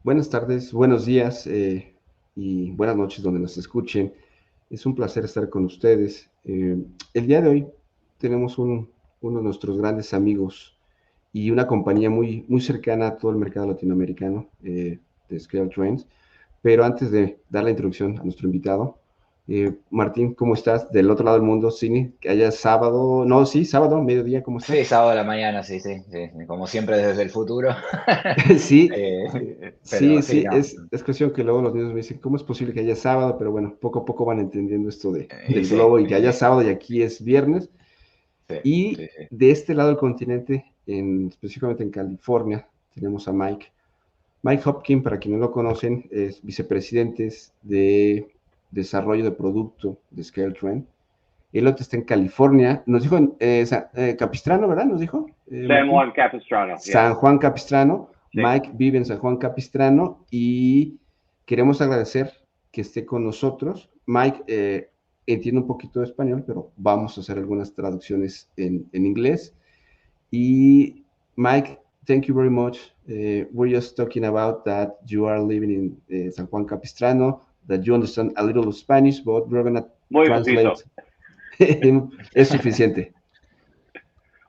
Buenas tardes, buenos días y buenas noches donde nos escuchen. Es un placer estar con ustedes. El día de hoy tenemos uno de nuestros grandes amigos y una compañía muy cercana a todo el mercado latinoamericano de Scale Trends. Pero antes de dar la introducción a nuestro invitado, Martín, ¿cómo estás? Del otro lado del mundo, Cine, que haya sábado, no, sí, sábado, mediodía, ¿cómo Sí, estás? sábado a la mañana, sí, sí, sí, como siempre desde el futuro. Sí, Pero sí, sí, sí, no, es cuestión que luego los niños me dicen, ¿cómo es posible que haya sábado? Pero bueno, poco a poco van entendiendo esto y del sí, globo y que y haya sí, sábado y aquí es viernes. sí, Y sí, sí. de este lado del continente, específicamente en California, tenemos a Mike. Mike Hopkin, para quienes no lo conocen, es vicepresidente de desarrollo de producto de Scale Trend. El otro está en California. Nos dijo Capistrano, ¿verdad? Nos dijo San Martín. Juan Capistrano, yes. San Juan Capistrano. Sí. Mike vive en San Juan Capistrano y queremos agradecer que esté con nosotros. Mike entiende un poquito de español, pero vamos a hacer algunas traducciones en inglés. Y Mike, thank you very much. We're just talking about that you are living in San Juan Capistrano, that you understand a little of Spanish, but we're going to Muy poquito. translate. Es suficiente.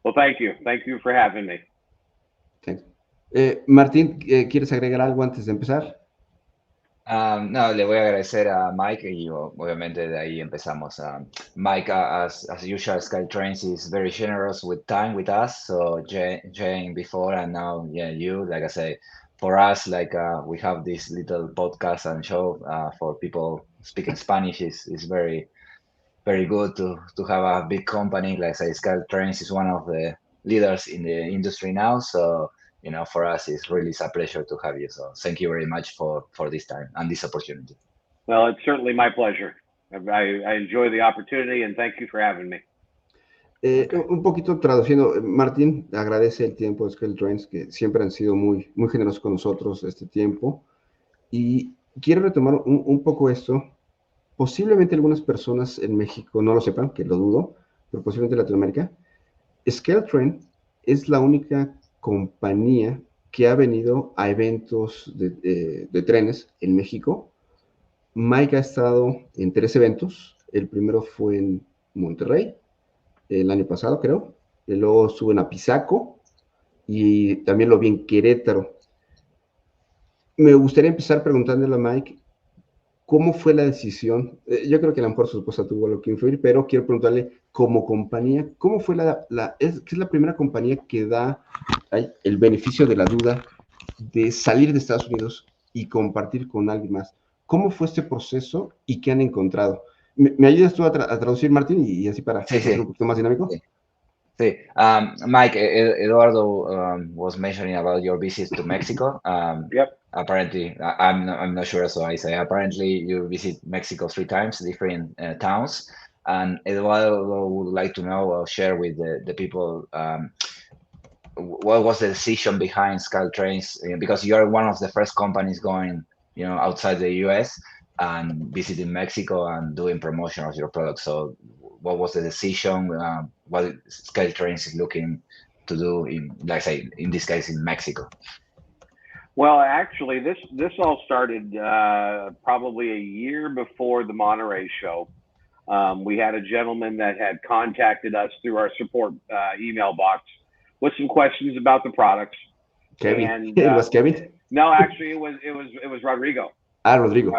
Well, thank you. Thank you for having me. Thanks. Martín, ¿quieres agregar algo antes de empezar? No, le voy a agradecer a Mike y obviamente de ahí empezamos. Mike, as usual, SkyTrains is very generous with time with us. So Jane before and now, yeah, you, like I say, for us, like we have this little podcast and show for people speaking Spanish is very good to have a big company like say Sky Trains is one of the leaders in the industry now. So for us, it's really a pleasure to have you. So thank you very much for this time and this opportunity. Well, it's certainly my pleasure. I enjoy the opportunity and thank you for having me. Okay. Un poquito traduciendo, Martín agradece el tiempo de Scale Trains, que siempre han sido muy generosos con nosotros este tiempo. Y quiero retomar un poco esto. Posiblemente algunas personas en México no lo sepan, que lo dudo, pero posiblemente en Latinoamérica. Scale Train es la única compañía que ha venido a eventos de trenes en México. Mike ha estado en 3 eventos. El primero fue en Monterrey, el año pasado, creo. Y luego estuvo en Apizaco y también lo vi en Querétaro. Me gustaría empezar preguntándole a Mike cómo fue la decisión. Yo creo que a lo mejor su esposa tuvo lo que influir, pero quiero preguntarle como compañía, ¿cómo fue que es la primera compañía que da el beneficio de la duda de salir de Estados Unidos y compartir con alguien más? ¿Cómo fue este proceso y qué han encontrado? ¿Me ayudas tú a traducir, Martín, y así para Sí, esto ser sí, un poquito más dinámico? sí. Sí. Mike, Eduardo was mentioning about your visit to Mexico. Yep. Apparently, I'm not sure, so I say apparently you visit Mexico 3 times, different towns. And Eduardo would like to know or share with the people what was the decision behind SkyTrains? Because you are one of the first companies going, outside the US and visiting Mexico and doing promotion of your product. So, what was the decision? What SkyTrains is looking to do in, like say, in this case, in Mexico? Well, actually, this all started probably a year before the Monterey show. We had a gentleman that had contacted us through our support email box with some questions about the products. Kevin. And It was Kevin? no, actually, it was Rodrigo. Rodrigo.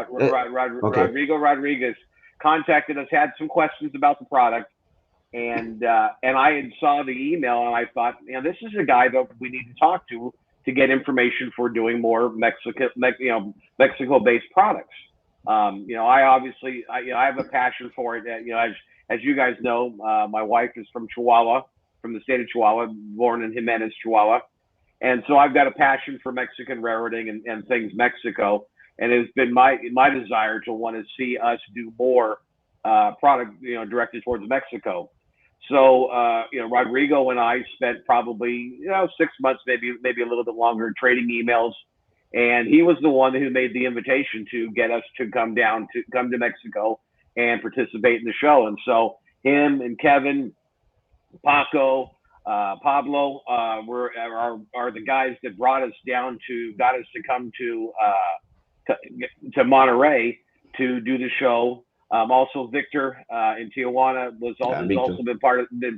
Okay. Rodrigo Rodriguez contacted us, had some questions about the product, and I had saw the email and I thought, this is a guy that we need to talk to get information for doing more Mexico-based products. I obviously I have a passion for it. As you guys know, my wife is from Chihuahua, from the state of Chihuahua, born in Jimenez, Chihuahua. And so I've got a passion for Mexican railroading and things Mexico. And it's been my desire to want to see us do more product, directed towards Mexico. So, Rodrigo and I spent probably, 6 months, maybe a little bit longer trading emails. And he was the one who made the invitation to get us to come to Mexico and participate in the show. And so him and Kevin, Paco, Pablo are the guys that got us to come to Monterey to do the show. Also, Victor in Tijuana has also been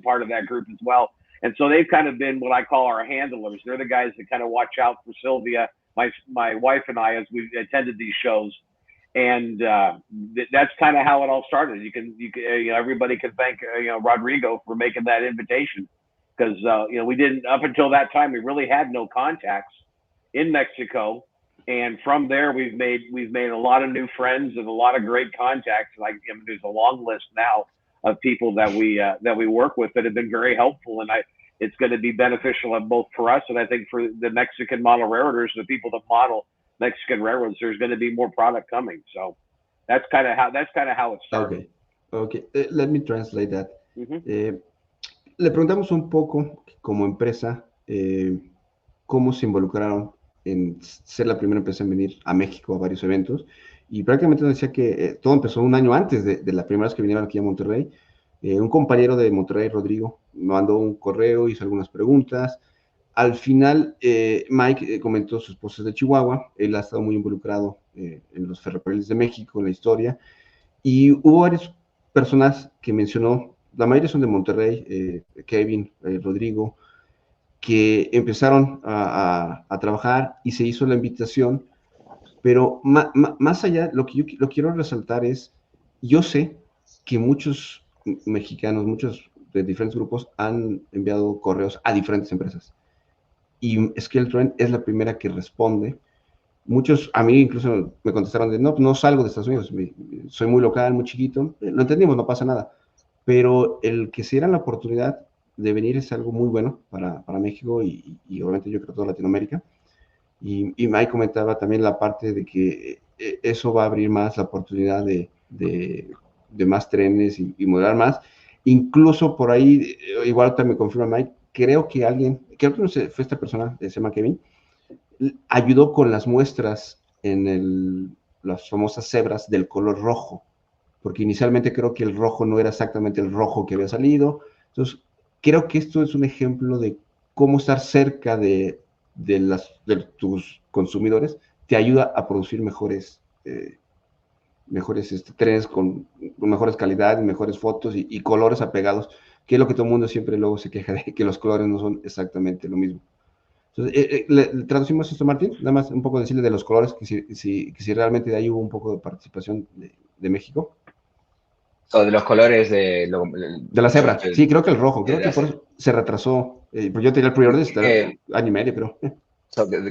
part of that group as well. And so they've kind of been what I call our handlers. They're the guys that kind of watch out for Sylvia, my wife and I, as we attended these shows. And that's kind of how it all started. Everybody can thank Rodrigo for making that invitation, because we didn't, up until that time, we really had no contacts in Mexico. And from there, we've made a lot of new friends and a lot of great contacts. There's a long list now of people that we work with that have been very helpful, and it's going to be beneficial both for us and I think for the Mexican model railroaders, the people that model Mexican railroads. There's going to be more product coming. So that's kind of how it started. Okay. Let me translate that. Mm-hmm. Le preguntamos un poco como empresa cómo se involucraron en ser la primera empresa en venir a México a varios eventos, y prácticamente nos decía que todo empezó un año antes de la primera vez que vinieron aquí a Monterrey. Un compañero de Monterrey, Rodrigo, me mandó un correo, hizo algunas preguntas. Al final, Mike comentó su esposa es de Chihuahua, él ha estado muy involucrado en los ferrocarriles de México, en la historia, y hubo varias personas que mencionó, la mayoría son de Monterrey, Kevin, Rodrigo, que empezaron a trabajar y se hizo la invitación, pero más allá, lo que yo quiero resaltar es, yo sé que muchos mexicanos, muchos de diferentes grupos han enviado correos a diferentes empresas, y Train es la primera que responde. Muchos, a mí incluso me contestaron de, no salgo de Estados Unidos, soy muy local, muy chiquito, lo entendimos, no pasa nada, pero el que se diera la oportunidad de venir es algo muy bueno para México y obviamente yo creo toda Latinoamérica. Y Mike comentaba también la parte de que eso va a abrir más la oportunidad de más trenes y modelar más. Incluso por ahí, igual también confirma Mike, creo que no sé, fue esta persona, se llama Kevin, ayudó con las muestras en las famosas cebras del color rojo, porque inicialmente creo que el rojo no era exactamente el rojo que había salido. Entonces, creo que esto es un ejemplo de cómo estar cerca de tus consumidores te ayuda a producir mejores trenes con mejores calidades, mejores fotos y colores apegados, que es lo que todo el mundo siempre luego se queja de, que los colores no son exactamente lo mismo. Entonces, ¿le traducimos esto, Martín? Nada más un poco decirle de los colores, que si realmente de ahí hubo un poco de participación de México. O de los colores de la cebra. Sí, creo que el rojo. Creo que por eso se retrasó. Pues yo tenía el pre-order de año y medio, pero...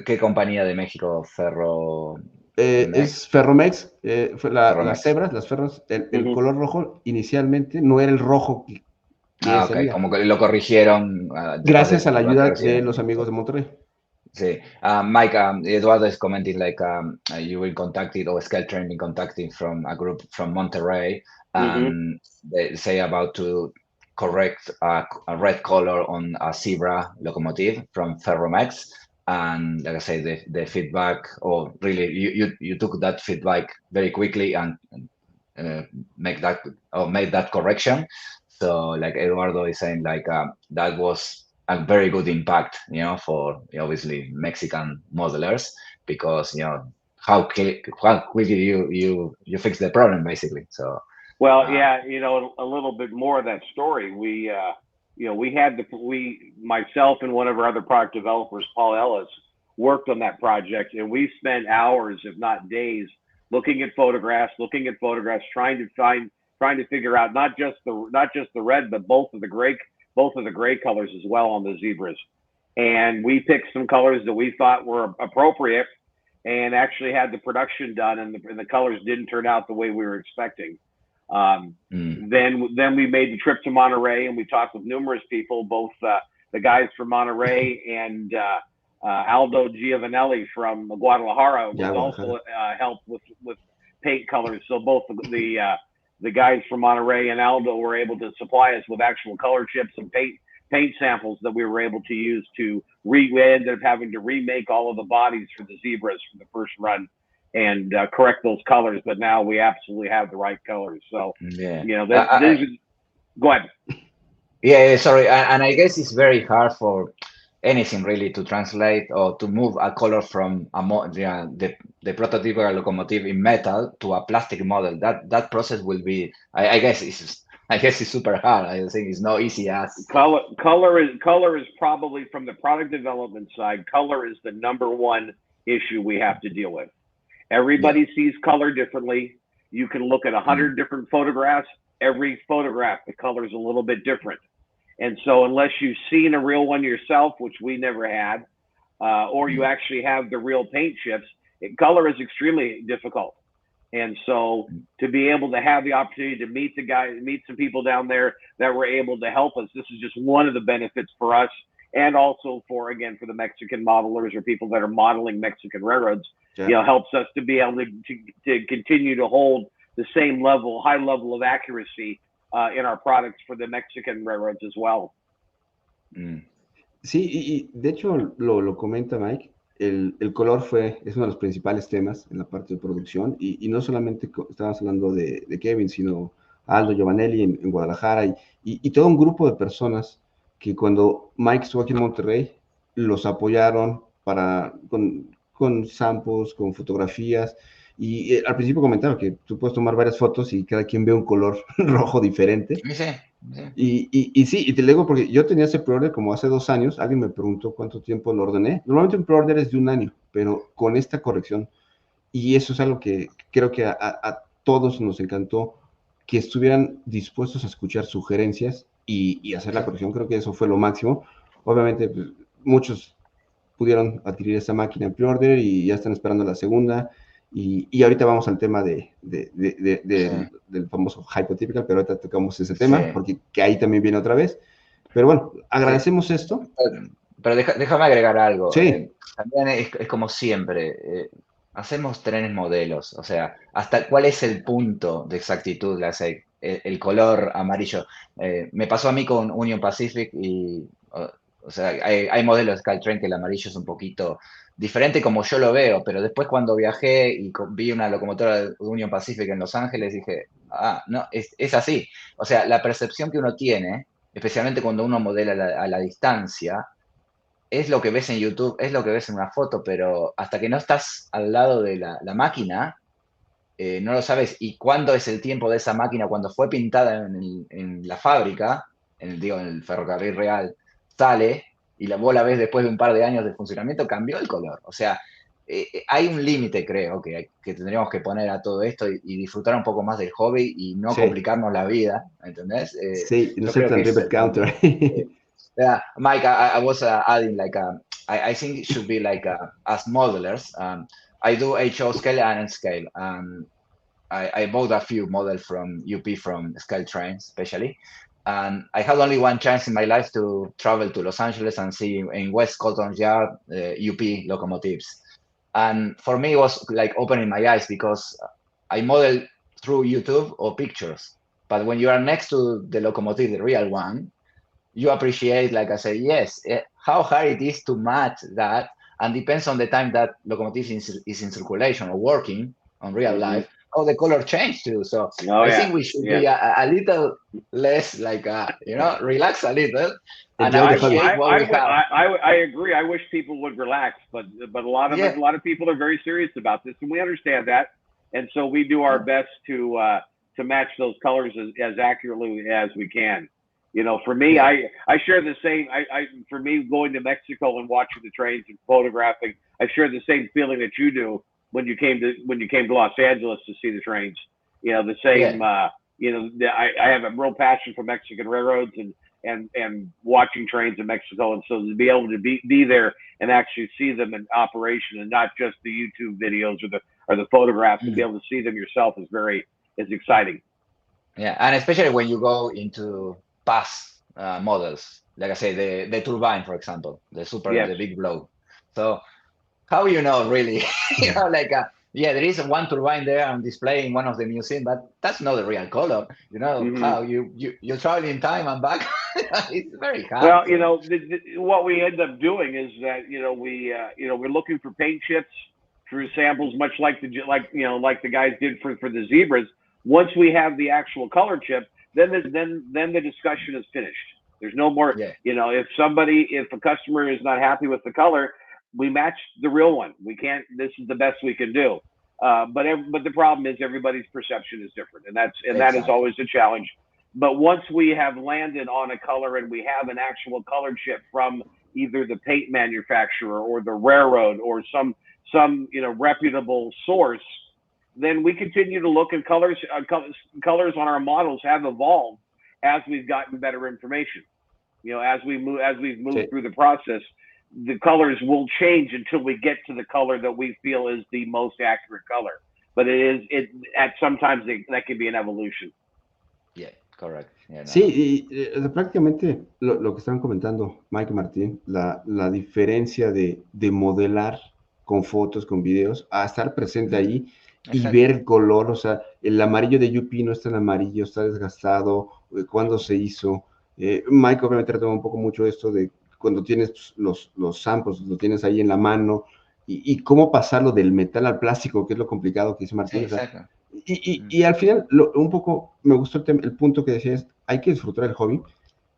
¿Qué compañía de México? Ferro... es Ferromex. Fue Ferromex. las cebras, las ferras. El color rojo inicialmente no era el rojo que salía. Como que lo corrigieron. Gracias a la ayuda de los amigos de Monterrey. Sí. Mike, Eduardo is commenting like you were contacted, or Skytrain been contacted from a group from Monterrey, and they say about to correct a red color on a zebra locomotive from Ferromex. And like I say, the feedback, or really you took that feedback very quickly and made that correction. So like Eduardo is saying, like that was a very good impact, for obviously Mexican modelers, because how quickly you fix the problem, basically. So yeah, a little bit more of that story. Myself and one of our other product developers, Paul Ellis, worked on that project, and we spent hours, if not days, looking at photographs, trying to figure out not just the red, but both of the gray colors as well on the zebras. And we picked some colors that we thought were appropriate, and actually had the production done, and the colors didn't turn out the way we were expecting. Then we made the trip to Monterey, and we talked with numerous people, both the guys from Monterey and Aldo Giovanelli from Guadalajara was also helped with paint colors. So both the guys from Monterey and Aldo were able to supply us with actual color chips and paint samples that we were able to use we ended up having to remake all of the bodies for the zebras from the first run and correct those colors. But now we absolutely have the right colors. So, yeah. go ahead. Yeah, sorry, and I guess it's very hard for anything really to translate or to move a color from the prototypical locomotive in metal to a plastic model. That process will be, I guess it's super hard. I think it's not easy as. Color is probably, from the product development side, color is the number one issue we have to deal with. Yeah. Everybody sees color differently. You can look at 100 different photographs. Every photograph, the color is a little bit different. And so unless you've seen a real one yourself, which we never had, or you actually have the real paint chips, color is extremely difficult. And so to be able to have the opportunity to meet some people down there that were able to help us, this is just one of the benefits for us, and also for the Mexican modelers or people that are modeling Mexican railroads. Yeah. Helps us to be able to continue to hold the same high level of accuracy in our products for the Mexican railroads as well. Sí, y de hecho lo comenta Mike, el color es uno de los principales temas en la parte de producción, y no solamente estábamos hablando de Kevin, sino Aldo Giovanelli en Guadalajara, y todo un grupo de personas que cuando Mike estuvo aquí en Monterrey, los apoyaron con samples, con fotografías, y al principio comentaba que tú puedes tomar varias fotos y cada quien ve un color rojo diferente. Sí, sí. Y sí, y te digo porque yo tenía ese pre-order como hace 2 años, alguien me preguntó cuánto tiempo lo ordené. Normalmente un pre-order es de 1 año, pero con esta corrección, y eso es algo que creo que a todos nos encantó, que estuvieran dispuestos a escuchar sugerencias y hacer la corrección. Creo que eso fue lo máximo. Obviamente, pues, muchos pudieron adquirir esa máquina en pre-order y ya están esperando la segunda. Y ahorita vamos al tema del famoso hypotypical, pero ahorita tocamos ese tema, porque que ahí también viene otra vez. Pero bueno, agradecemos esto. Pero déjame agregar algo. Sí. También es como siempre, hacemos trenes modelos, o sea, hasta cuál es el punto de exactitud, el color amarillo. Me pasó a mí con Union Pacific y, o sea, hay modelos de Caltrain que el amarillo es un poquito diferente como yo lo veo, pero después cuando viajé y vi una locomotora de Union Pacific en Los Ángeles, dije, no, es así. O sea, la percepción que uno tiene, especialmente cuando uno modela a la distancia, es lo que ves en YouTube, es lo que ves en una foto, pero hasta que no estás al lado de la máquina, no lo sabes. ¿Y cuándo es el tiempo de esa máquina? Cuando fue pintada en la fábrica, en el ferrocarril real, sale y vos la ves después de un par de años de funcionamiento, cambió el color. O sea, hay un límite, creo, que tendríamos que poner a todo esto y disfrutar un poco más del hobby y no complicarnos la vida, ¿entendés? Sí, no ser tan ribbon counter. Yeah, Mike, I was adding I think it should be as modelers. I do HO scale and N scale. I bought a few models from UP from Scale Trains, especially. And I had only one chance in my life to travel to Los Angeles and see in West Scotland Yard UP locomotives. And for me, it was like opening my eyes because I model through YouTube or pictures. But when you are next to the locomotive, the real one, you appreciate, like I said, yes, how hard it is to match that, and depends on the time that locomotive is in circulation or working on real life. Oh, the color changed too. So I think we should be a little less relax a little. And appreciate what we have. I agree. I wish people would relax, but a lot of people are very serious about this, and we understand that. And so we do our best to match those colors as accurately as we can. For me, I share the same. For me, going to Mexico and watching the trains and photographing, I share the same feeling that you do when you came to Los Angeles to see the trains. The same. Yeah. I have a real passion for Mexican railroads and watching trains in Mexico, and so to be able to be there and actually see them in operation and not just the YouTube videos or the photographs, and be able to see them yourself is exciting. Yeah, and especially when you go into past models, like I say, the turbine, for example, the big blow. So how really, there is one turbine there on display in one of the museums, but that's not the real color. How you travel in time and back. It's very hard. Well, what we end up doing is that we're looking for paint chips through samples, much like the guys did for the zebras. Once we have the actual color chip, then the discussion is finished. There's no more, Yeah. if a customer is not happy with the color, we match the real one. We can't, this is the best we can do. But the problem is everybody's perception is different, and that is always a challenge. But once we have landed on a color and we have an actual color chip from either the paint manufacturer or the railroad or some reputable source, then we continue to look, and colors on our models have evolved as we've gotten better information. As we've moved through the process, the colors will change until we get to the color that we feel is the most accurate color. But sometimes that can be an evolution. Yeah, correct. Yeah, no. Sí, prácticamente lo que estaban comentando Mike y Martín, la diferencia de modelar con fotos, con videos, a estar presente ahí y ver el color, o sea, el amarillo de UP no es tan amarillo, está desgastado, cuándo se hizo. Mike obviamente retoma un poco mucho esto de cuando tienes los samples, lo tienes ahí en la mano, y cómo pasarlo del metal al plástico, que es lo complicado que dice Martín. Sí, exacto. Y al final, un poco me gustó el punto que decías, hay que disfrutar el hobby.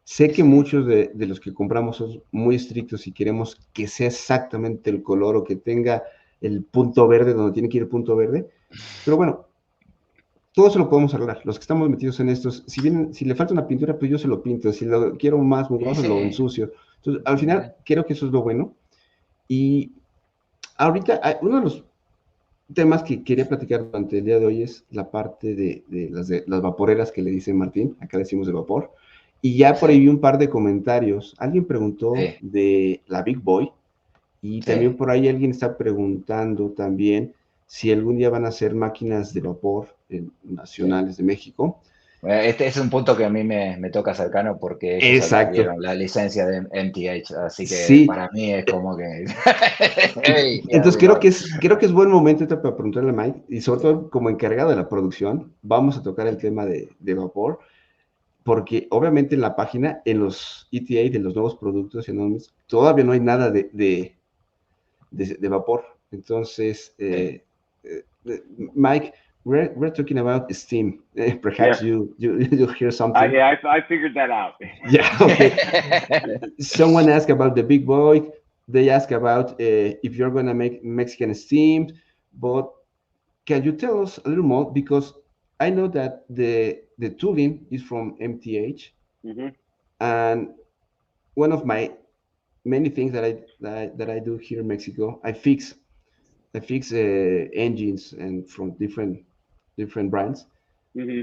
Sé que muchos de los que compramos son muy estrictos y queremos que sea exactamente el color o que tenga el punto verde donde tiene que ir el punto verde, pero bueno, todo eso lo podemos arreglar. Los que estamos metidos en estos, si le falta una pintura, pues yo se lo pinto, si lo quiero más mugroso, lo ensucio. Entonces, al final, creo que eso es lo bueno. Y ahorita, uno de los temas que quería platicar durante el día de hoy es la parte de las vaporeras que le dice Martín, acá decimos de vapor, y ya por ahí vi un par de comentarios. Alguien preguntó de la Big Boy, y también por ahí alguien está preguntando también si algún día van a hacer máquinas de vapor nacionales de México. Bueno, este es un punto que a mí me toca cercano porque ellos adquirieron la licencia de MTH, así que para mí es como que... Entonces creo que es buen momento para preguntarle a Mike, y sobre todo como encargado de la producción, vamos a tocar el tema de vapor, porque obviamente en la página, en los ETA de los nuevos productos enormes, todavía no hay nada de vapor. Entonces, Mike, we're talking about steam. Perhaps you hear something. I figured that out. Yeah, okay. Someone asked about the Big Boy. They ask about if you're going to make Mexican steam, but can you tell us a little more? Because I know that the tooling is from MTH, and one of my many things that I do here in Mexico, I fix engines and from different brands.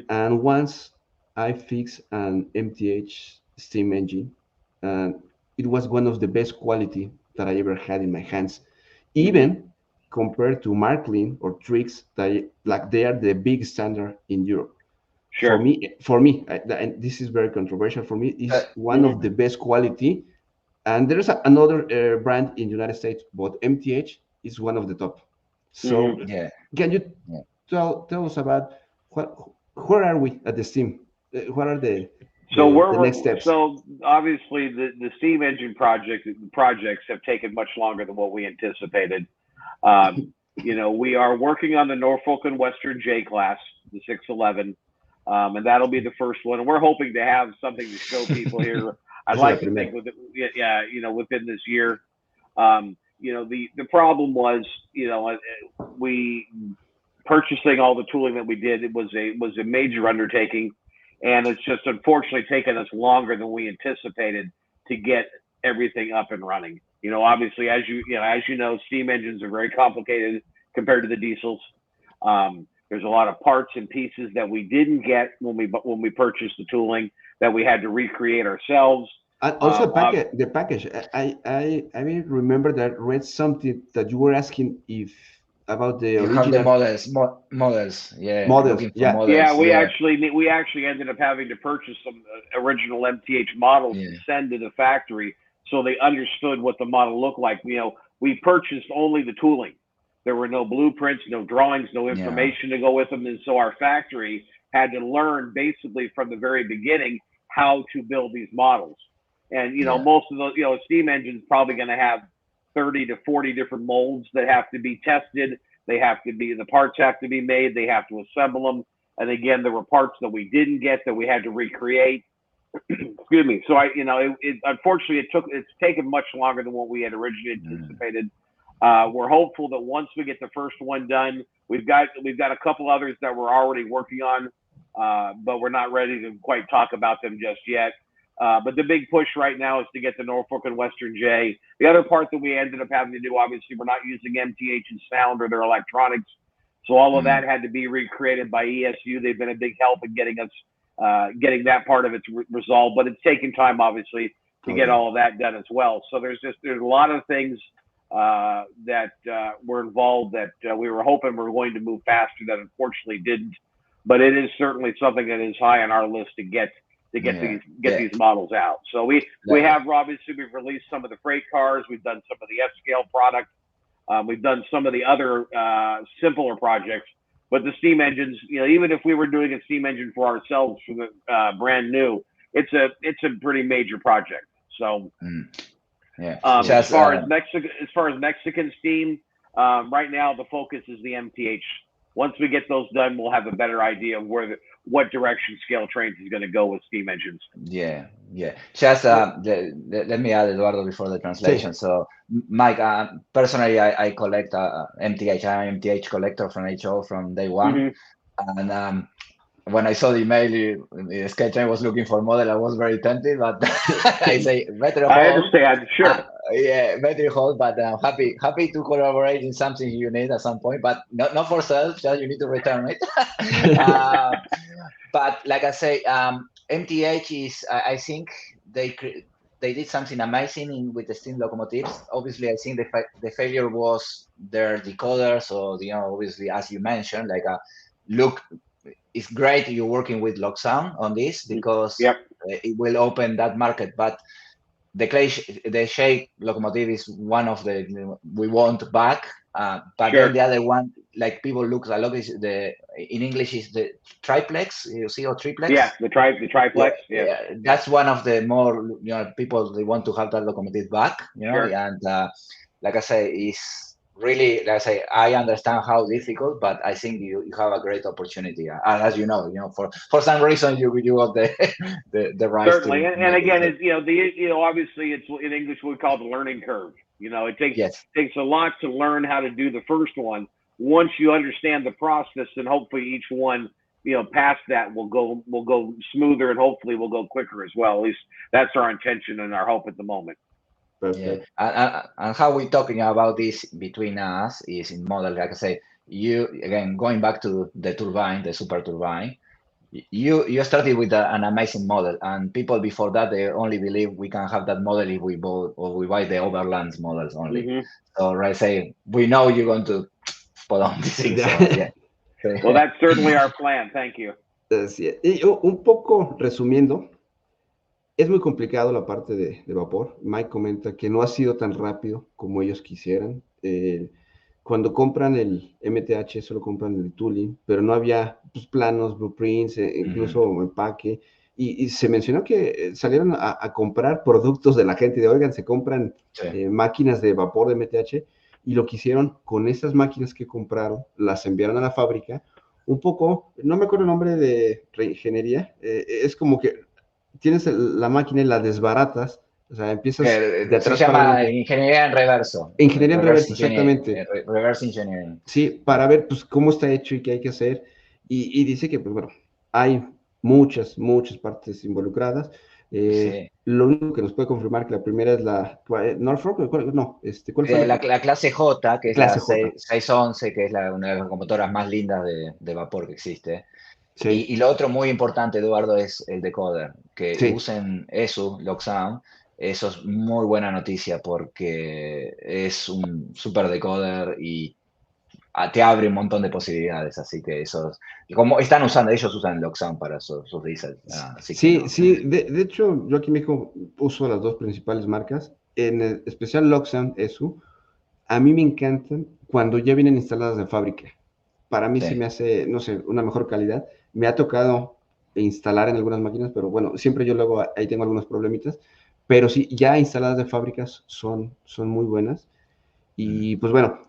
And once I fixed an MTH steam engine, and it was one of the best quality that I ever had in my hands, even compared to Marklin or Trix, like they are the big standard in Europe. Sure. For me, and this is very controversial. For me, is one of the best quality. And there's another brand in the United States, but MTH is one of the top. So can you tell us about where are we at the steam? What are the next steps? So obviously the steam engine projects have taken much longer than what we anticipated. We are working on the Norfolk and Western J class, the 611, and that'll be the first one. And we're hoping to have something to show people here. I'd like to think within this year. The problem was, we purchasing all the tooling that we did. It was a major undertaking, and it's just unfortunately taken us longer than we anticipated to get everything up and running. Obviously, as you know, steam engines are very complicated compared to the diesels. There's a lot of parts and pieces that we didn't get when we purchased the tooling that we had to recreate ourselves. And also the package. I remember that I read something that you were asking about the original. Have the models. Yeah. Models. Yeah. Models. Yeah. We actually ended up having to purchase some original MTH models to send to the factory so they understood what the model looked like. We purchased only the tooling. There were no blueprints, no drawings, no information to go with them, and so our factory had to learn basically from the very beginning how to build these models. And most of those, steam engines probably going to have 30 to 40 different molds that have to be tested. The parts have to be made. They have to assemble them. And again, there were parts that we didn't get that we had to recreate. excuse me. So unfortunately it's taken much longer than what we had originally anticipated. We're hopeful that once we get the first one done, we've got a couple others that we're already working on, but we're not ready to quite talk about them just yet. But the big push right now is to get the Norfolk and Western J. The other part that we ended up having to do, obviously, we're not using MTH's sound or their electronics, so all of that had to be recreated by ESU. They've been a big help in getting us getting that part of it resolved, but it's taken time, obviously, to get all of that done as well. So there's a lot of things that were involved that we were hoping were going to move faster that unfortunately didn't. But it is certainly something that is high on our list to get these models out. So we have obviously we've released some of the freight cars, we've done some of the F scale product, we've done some of the other simpler projects. But the steam engines, even if we were doing a steam engine for ourselves for the brand new, it's a pretty major project. So as far as Mexican steam, right now the focus is the MTH. Once we get those done, we'll have a better idea of what direction Scale Trains is going to go with steam engines. Yeah. Just let me add, Eduardo, before the translation. So, Mike, personally, I collect MTH. I'm an MTH collector from HO from day one. And when I saw the email, Scale Train was looking for model, I was very tempted, but I say better hold. I understand, sure. Better hold, but I'm happy to collaborate in something you need at some point, but not for self, just you need to return it. But like I say, MTH is, I think they did something amazing with the steam locomotives. Obviously, I think the failure was their decoder. So, obviously, as you mentioned, look, it's great you're working with Loxam on this because it will open that market. But the shake locomotive is one of we want back. But then the other one, like people look a lot, is in English is the triplex. You see, or triplex. Yeah, the triplex. Yeah, that's one of the more people they want to have that locomotive back. And like I say, it's really, like I say, I understand how difficult, but I think you have a great opportunity. And as you know, for some reason you got the right. Certainly, and again, it's obviously it's in English we call it the learning curve. It takes a lot to learn how to do the first one. Once you understand the process, and hopefully each one, past that will go smoother, and hopefully will go quicker as well. At least that's our intention and our hope at the moment. Yeah. And how we're talking about this between us is in model, like I say, again, going back to the turbine, the super turbine, you started with an amazing model, and people before that, they only believe we can have that model if we buy the Overlands models only. So right, say, we know you're going to put on this thing. So, well, that's certainly our plan. Thank you. Y un poco resumiendo, es muy complicado la parte de vapor. Mike comenta que no ha sido tan rápido como ellos quisieran. Cuando compran el MTH, solo compran el tooling, pero no había planos, blueprints, incluso empaque. Y se mencionó que salieron a comprar productos de la gente, de oigan, se compran máquinas de vapor de MTH, y lo que hicieron con esas máquinas que compraron, las enviaron a la fábrica, un poco, no me acuerdo el nombre de reingeniería, es como que tienes la máquina y la desbaratas, o sea, empiezas de atrás. Se llama ingeniería en reverso. Ingeniería en reverso, exactamente. Reverse engineering. Sí, para ver pues cómo está hecho y qué hay que hacer. Y dice que, pues bueno, hay muchas partes involucradas. Lo único que nos puede confirmar que la primera es la Norfolk, no, ¿cuál fue? La clase J, que es la 611, que es una de las locomotoras más lindas de vapor que existe. Sí. Y lo otro muy importante, Eduardo, es el decoder. Que usen eso, Loxam. Eso es muy buena noticia porque es un super decoder y te abre un montón de posibilidades. Así que como ellos usan Loxam para sus diesel. Sí. De hecho, yo aquí en México uso las dos principales marcas. En especial Loxam, a mí me encantan cuando ya vienen instaladas de fábrica. Para mí sí me hace, no sé, una mejor calidad. Me ha tocado instalar en algunas máquinas, pero bueno, siempre yo luego ahí tengo algunos problemitas. Pero sí, ya instaladas de fábricas son muy buenas. Y pues bueno,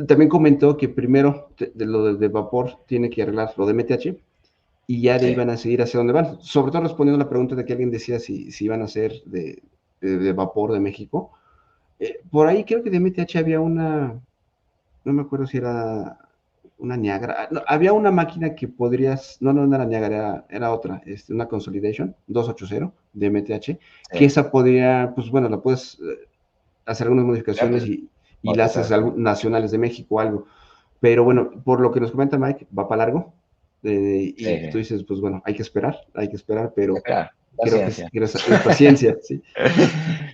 también comentó que primero de lo de vapor tiene que arreglar lo de MTH y ya de ahí Sí, van a seguir hacia donde van. Sobre todo respondiendo a la pregunta de que alguien decía si iban a ser de vapor de México. Por ahí creo que de MTH había una, no me acuerdo si era una Niagara, no, había una máquina que podrías, no era Niagara, era otra, una Consolidation 280 de MTH, que sí. esa podría, pues bueno, la puedes hacer algunas Ya, modificaciones pues, y la haces modificar, sí. nacionales de México o algo. Pero bueno, por lo que nos comenta Mike, va para largo. Sí, Y tú sí. dices, pues bueno, hay que esperar, pero Espera, creo que paciencia. es paciencia, ¿sí?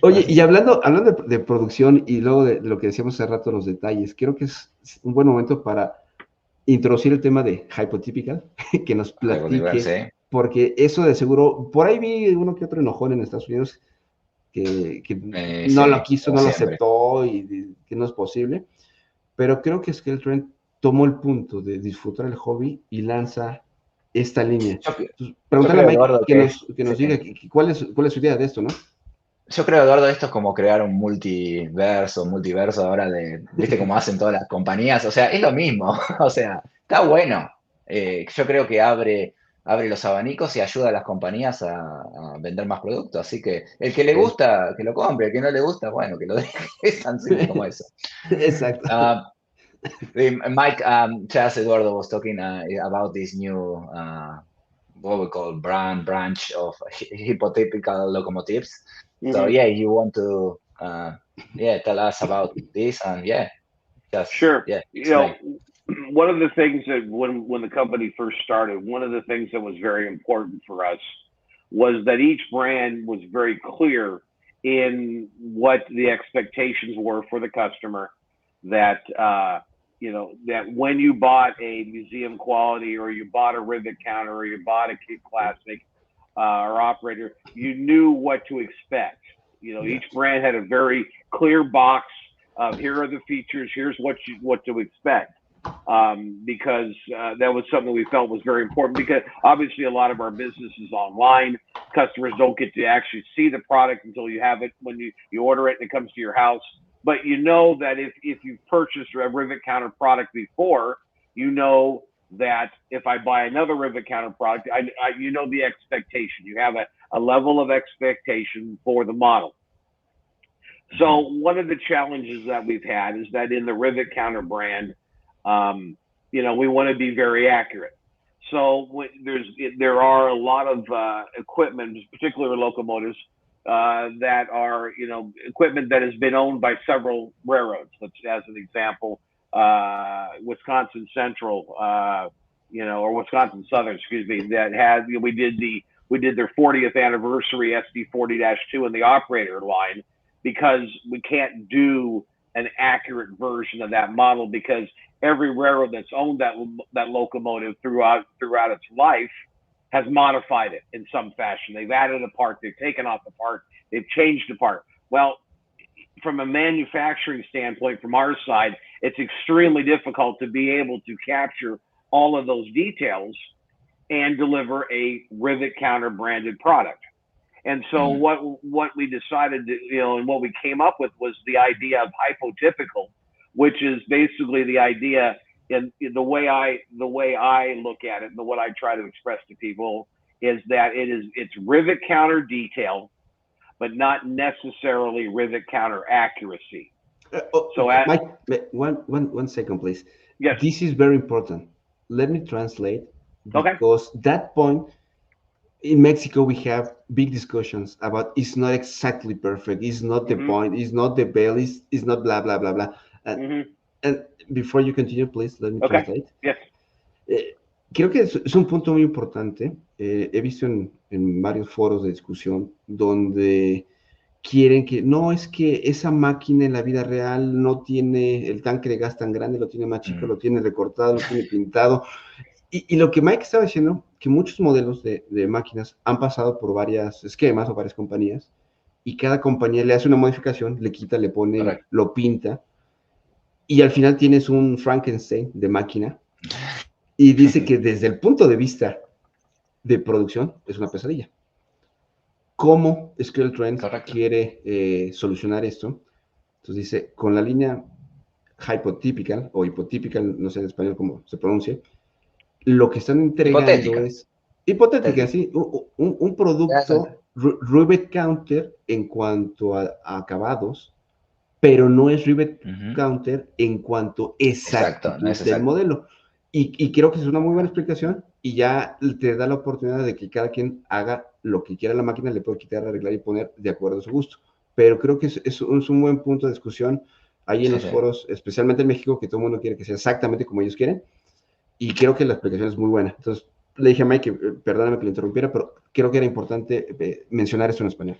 Oye, y Paciencia. hablando de producción y luego de lo que decíamos hace rato, los detalles, creo que es un buen momento para introducir el tema de Hypotypical, que nos Hypothetical, platique, sí. porque eso de seguro, por ahí vi uno que otro enojón en Estados Unidos que no lo Sí, quiso, como no lo siempre. aceptó y que no es posible, pero creo que Trend tomó el punto de disfrutar el hobby y lanza esta línea. Yo, Entonces, yo preguntarle a creo, Mike Eduardo, que sí. nos diga cuál es su idea de esto, ¿no? Yo creo, Eduardo, esto es como crear un multiverso ahora viste cómo hacen todas las compañías, o sea, es lo mismo, o sea, está bueno. Yo creo que abre los abanicos y ayuda a las compañías a vender más productos, así que el que le Ok. gusta, que lo compre, el que no le gusta, bueno, que lo deje, es tan simple como eso. Exacto. Uh, Mike, just Eduardo was talking about this new, what we call branch of hypothetical locomotives. So Mhm. yeah, you want to tell us about this and just Sure. You know, explain. one of the things that when the company first started, one of the things that was very important for us was that each brand was very clear in what the expectations were for the customer. That that when you bought a museum quality, or you bought a rivet counter, or you bought a kit classic or operator, you knew what to expect. Yeah. Each brand had a very clear box of here are the features, here's what to expect. Because that was something we felt was very important, because obviously a lot of our business is online. Customers don't get to actually see the product until you have it, when you order it and it comes to your house. But you know that if you've purchased a rivet counter product before, you know that if I buy another rivet counter product, you know the expectation. You have a level of expectation for the model. So one of the challenges that we've had is that in the rivet counter brand, we want to be very accurate. So there are a lot of equipment, particularly locomotives, that are equipment that has been owned by several railroads. Let's, as an example, Wisconsin Central, or Wisconsin Southern, excuse me, that had we did their 40th anniversary SD40-2 in the operator line, because we can't do an accurate version of that model, because every railroad that's owned that locomotive throughout its life has modified it in some fashion. They've added a part, they've taken off the part, they've changed the part. Well, from a manufacturing standpoint, from our side, it's extremely difficult to be able to capture all of those details and deliver a rivet counter branded product. And so what we decided to, and what we came up with was the idea of hypotypical, which is basically the idea, in the way I look at it, and what I try to express to people, is that it's rivet counter detail, but not necessarily rivet counter accuracy. So Mike, one second, please. yes, This is very important. Let me translate, okay, because that point in Mexico we have big discussions about it's not exactly perfect, it's not the mm-hmm. point, it's not the bell, it's not blah blah blah blah. And, Mm-hmm. and before you continue, please let me Okay, translate. yes, Creo que es un punto muy importante. He visto en varios foros de discusión donde quieren que, no, es que esa máquina en la vida real no tiene el tanque de gas tan grande, lo tiene más chico, lo tiene recortado, lo tiene pintado. Y lo que Mike estaba diciendo, que muchos modelos de máquinas han pasado por varios esquemas o varias compañías, y cada compañía le hace una modificación, le quita, le pone, Correcto. lo pinta, y al final tienes un Frankenstein de máquina, y dice que desde el punto de vista de producción es una pesadilla. ¿Cómo Scale Trend Correcto. quiere solucionar esto? Entonces dice, con la línea hypotypical o hipotypical, no sé en español cómo se pronuncia, lo que están entregando Hipotética. es Hipotética, sí, un producto rivet counter en cuanto a acabados, pero no es rivet counter en cuanto a Exacto, no exactitud es del exacto. modelo. Y creo que es una muy buena explicación y ya te da la oportunidad de que cada quien haga lo que quiera la máquina, le puede quitar, arreglar y poner de acuerdo a su gusto. Pero creo que es un buen punto de discusión ahí en Sí, los sí. foros, especialmente en México, que todo el mundo quiere que sea exactamente como ellos quieren. Y creo que la explicación es muy buena. Entonces, le dije a Mike, perdóname que lo interrumpiera, pero creo que era importante mencionar esto en español.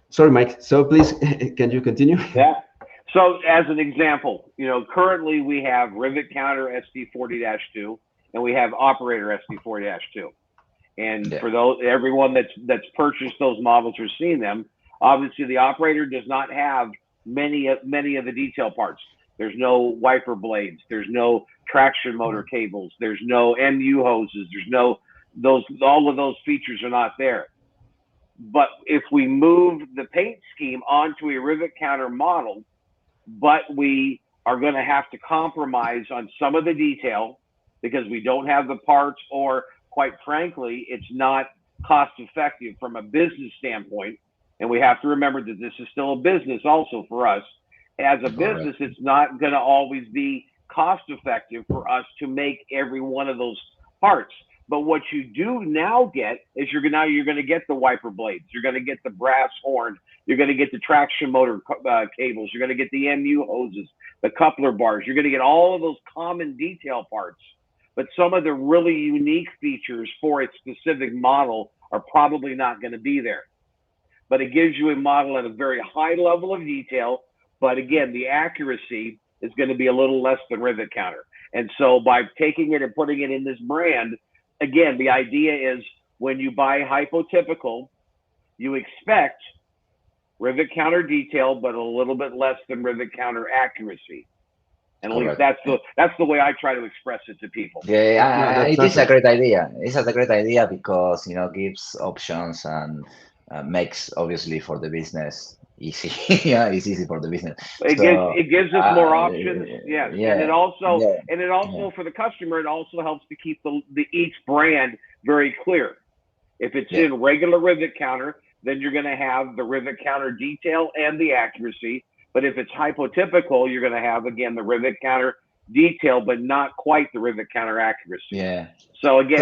Sorry, Mike. So please, can you continue? Yeah. So as an example, currently we have Rivet Counter SD40-2 and we have Operator SD40-2. And for everyone that's purchased those models or seen them, obviously the Operator does not have many of the detail parts. There's no wiper blades. There's no traction motor cables. There's no MU hoses. There's no all of those features are not there. But if we move the paint scheme onto a rivet counter model, but we are going to have to compromise on some of the detail because we don't have the parts, or quite frankly, it's not cost effective from a business standpoint. And we have to remember that this is still a business also for us. As a business, it's not going to always be cost effective for us to make every one of those parts. But what you do now get is you're going to get the wiper blades. You're going to get the brass horn. You're going to get the traction motor cables. You're going to get the MU hoses, the coupler bars. You're going to get all of those common detail parts. But some of the really unique features for its specific model are probably not going to be there. But it gives you a model at a very high level of detail. But again, the accuracy is going to be a little less than rivet counter. And so by taking it and putting it in this brand, again, the idea is when you buy hypotypical, you expect rivet counter detail, but a little bit less than rivet counter accuracy. And at least that's the way I try to express it to people. Yeah, it is a great idea. It's a great idea because gives options and makes obviously for the business easy. Yeah, it's easy for the business. It gives us more options. Yes, and it also for the customer, it also helps to keep the each brand very clear. If it's in regular rivet counter, then you're going to have the rivet counter detail and the accuracy. But if it's hypotypical, you're going to have, again, the rivet counter detail, but not quite the rivet counter accuracy. Yeah. So again,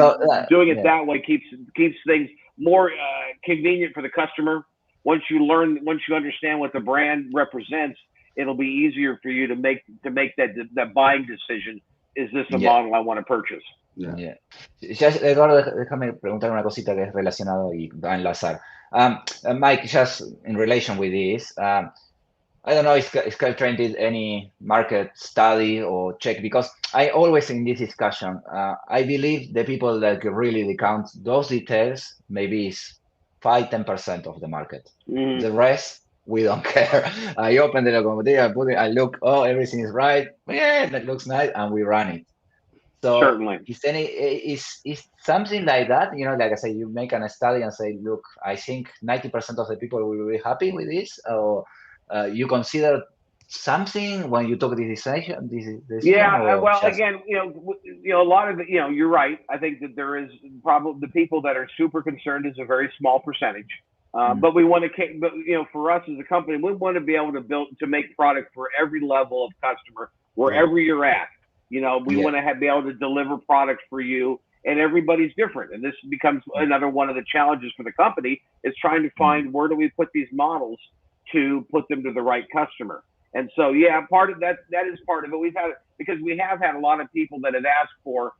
doing it that way keeps things more convenient for the customer. Once you understand what the brand represents, it'll be easier for you to make that buying decision. Is this a model I want to purchase? Yeah. Eduardo, déjame preguntar una cosita que es relacionado y va a enlazar. Mike, just in relation with this, I don't know if SkyTrain did any market study or check, because I always in this discussion, I believe the people that really count those details maybe is 5-10% of the market. Mm-hmm. The rest, we don't care. I open the locomotive, I put it, I look, oh, everything is right. Yeah, that looks nice, and we run it. So certainly, is something like that, like I say, you make a study and say, look, I think 90% of the people will be happy with this, or you consider something when you took this decision? Yeah, well, again, a lot of it, you're right. I think that there is probably the people that are super concerned is a very small percentage. But we want to, for us as a company, we want to be able to make product for every level of customer, wherever you're at. We want to be able to deliver products for you, and everybody's different. And this becomes another one of the challenges for the company is trying to find where do we put these models to put them to the right customer. And so, part of that is part of it. Because we have had a lot of people that have asked for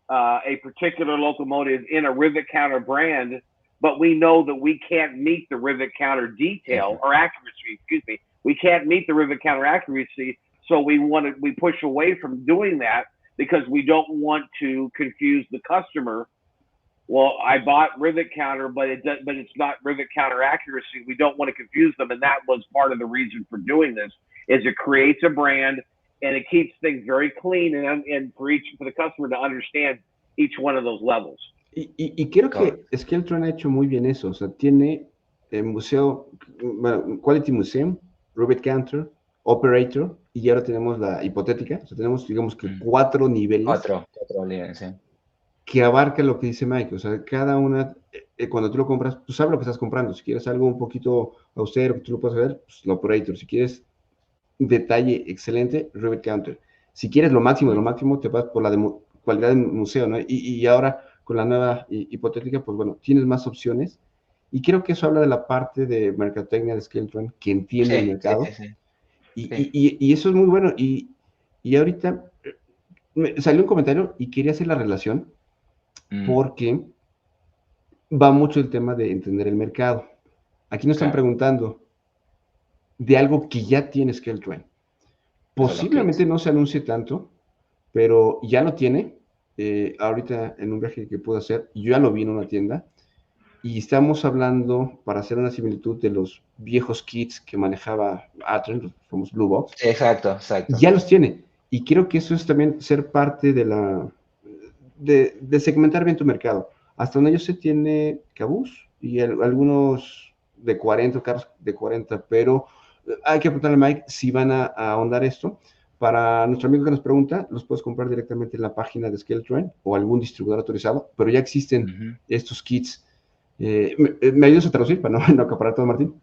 a particular locomotive in a rivet counter brand, but we know that we can't meet the rivet counter detail or accuracy. Excuse me, we can't meet the rivet counter accuracy. So we push away from doing that because we don't want to confuse the customer. Well, I bought rivet counter, but it's not rivet counter accuracy. We don't want to confuse them, and that was part of the reason for doing this. Is it creates a brand and it keeps things very clean and for the customer to understand each one of those levels. Y creo que SkyTrain ha hecho muy bien eso. O sea, tiene el museo, Quality Museum, Rivet Counter, Operator, y ahora tenemos la hipotética. O sea, tenemos, digamos que 4 niveles. 4 niveles, sí. que abarca lo que dice Mike, o sea, cada una, cuando tú lo compras, tú sabes lo que estás comprando. Si quieres algo un poquito austero, que tú lo puedas ver, pues lo Operator. Si quieres detalle excelente, Rivet Counter. Si quieres lo máximo de lo máximo, te vas por la de calidad de museo, ¿no? Y ahora con la nueva hipotética, pues bueno, tienes más opciones. Y creo que eso habla de la parte de mercadotecnia de Skeleton, que entiende el Sí, sí, sí, mercado. sí. Y, Sí. y eso es muy bueno. Y ahorita me salió un comentario y quería hacer la relación porque va mucho el tema de entender el mercado. Aquí nos están Claro, preguntando de algo que ya tiene Skeleton. que son los kits. Posiblemente no se anuncie tanto, pero ya lo tiene. Ahorita en un viaje que puedo hacer, yo ya lo vi en una tienda y estamos hablando para hacer una similitud de los viejos kits que manejaba Atren, los famosos Blue Box, Sí, exacto, exacto. ya los tiene. Y creo que eso es también ser parte de de segmentar bien tu mercado. Hasta donde yo sé tiene cabús y algunos de 40, carros de 40, pero hay que preguntarle a Mike si van a ahondar esto. Para nuestro amigo que nos pregunta, los puedes comprar directamente en la página de Skeleton o algún distribuidor autorizado, pero ya existen estos kits. ¿Me ayudas a traducir para no acaparar todo, Martín?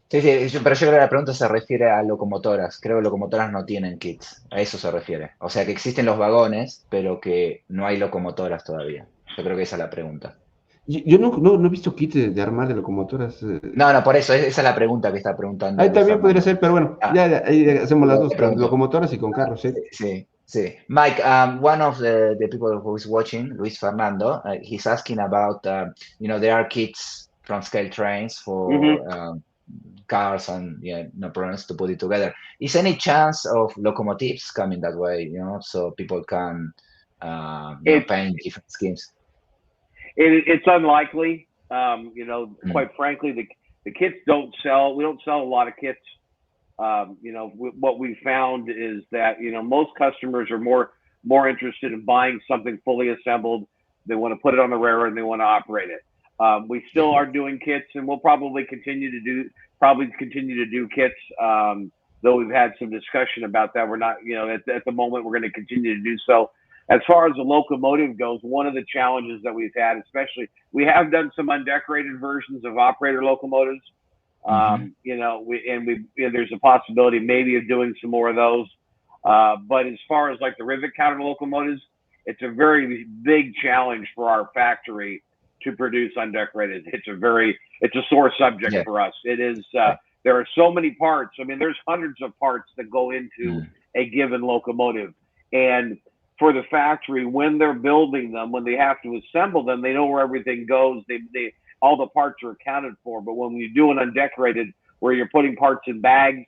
Sí, sí, pero yo creo que la pregunta se refiere a locomotoras. Creo que locomotoras no tienen kits. A eso se refiere. O sea, que existen los vagones, pero que no hay locomotoras todavía. Yo creo que esa es la pregunta. Yo no he visto kits de armar de locomotoras. No, no, por eso, esa es la pregunta que está preguntando Ahí Luis también podría Fernando. ser, pero bueno, Ah, ya ahí hacemos las dos, te con pregunto. locomotoras y con carros, ¿sí? Sí, sí. Mike, one of the people who is watching, Luis Fernando, he's asking about, there are kits from scale trains for cars and no problems to put it together. Is any chance of locomotives coming that way, so people can, It's paint different schemes? it's unlikely. Mm. Quite frankly, the kits don't sell. We don't sell a lot of kits. What we found is that most customers are more interested in buying something fully assembled. They want to put it on the railroad and they want to operate it. We still are doing kits, and we'll probably continue to do kits. Though we've had some discussion about that, we're not, at the moment we're going to continue to do so. As far as the locomotive goes, one of the challenges that we've had, especially, we have done some undecorated versions of operator locomotives. There's a possibility maybe of doing some more of those. But as far as like the rivet counter locomotives, it's a very big challenge for our factory to produce undecorated. It's a sore subject Yeah. for us. It is. There are so many parts. I mean, there's hundreds of parts that go into a given locomotive, and for the factory, when they're building them, when they have to assemble them, they know where everything goes. They all the parts are accounted for. But when you do an undecorated, where you're putting parts in bags,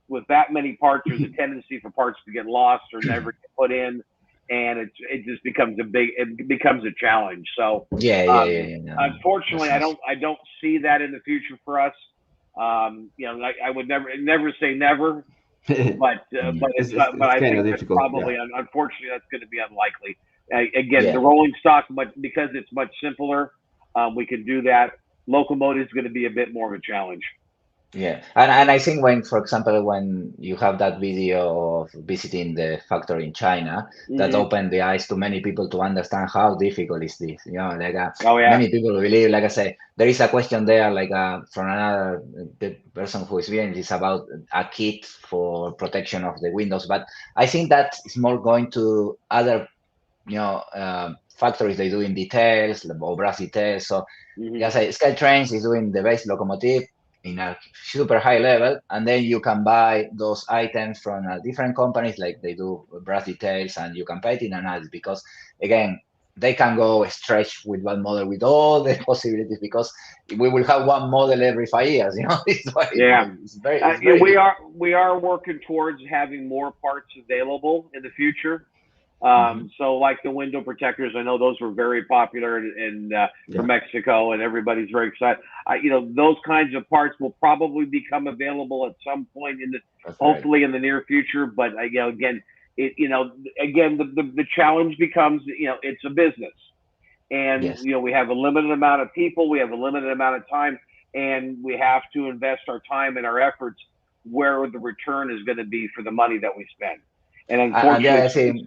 with that many parts, there's a tendency for parts to get lost or never get put in, and it just becomes a challenge. So, Yeah. No, unfortunately, that's I don't see that in the future for us. I would never say never, but it's I kind think of that's difficult, probably yeah. unfortunately that's going to be unlikely. Again, the yeah. rolling stock, because it's much simpler, we can do that. Locomotive is going to be a bit more of a challenge. Yeah, and I think for example, when you have that video of visiting the factory in China, that opened the eyes to many people to understand how difficult is this. Like many people believe, like I say, there is a question there, like from another the person who is viewing this about a kit for protection of the windows, but I think that is more going to other, factories they do in details or brass details. So, like I say, SkyTrains is doing the base locomotive in a super high level, and then you can buy those items from different companies, like they do brass details, and you can pay it in an ad because, again, they can go stretch with one model with all the possibilities because we will have one model every 5 years. It's why it's very we are working towards having more parts available in the future. So like the window protectors, I know those were very popular from Mexico, and everybody's very excited. Those kinds of parts will probably become available at some point hopefully in the near future. But again, the challenge becomes, it's a business, and we have a limited amount of people, we have a limited amount of time, and we have to invest our time and our efforts where the return is going to be for the money that we spend. And And the other unfortunately, thing,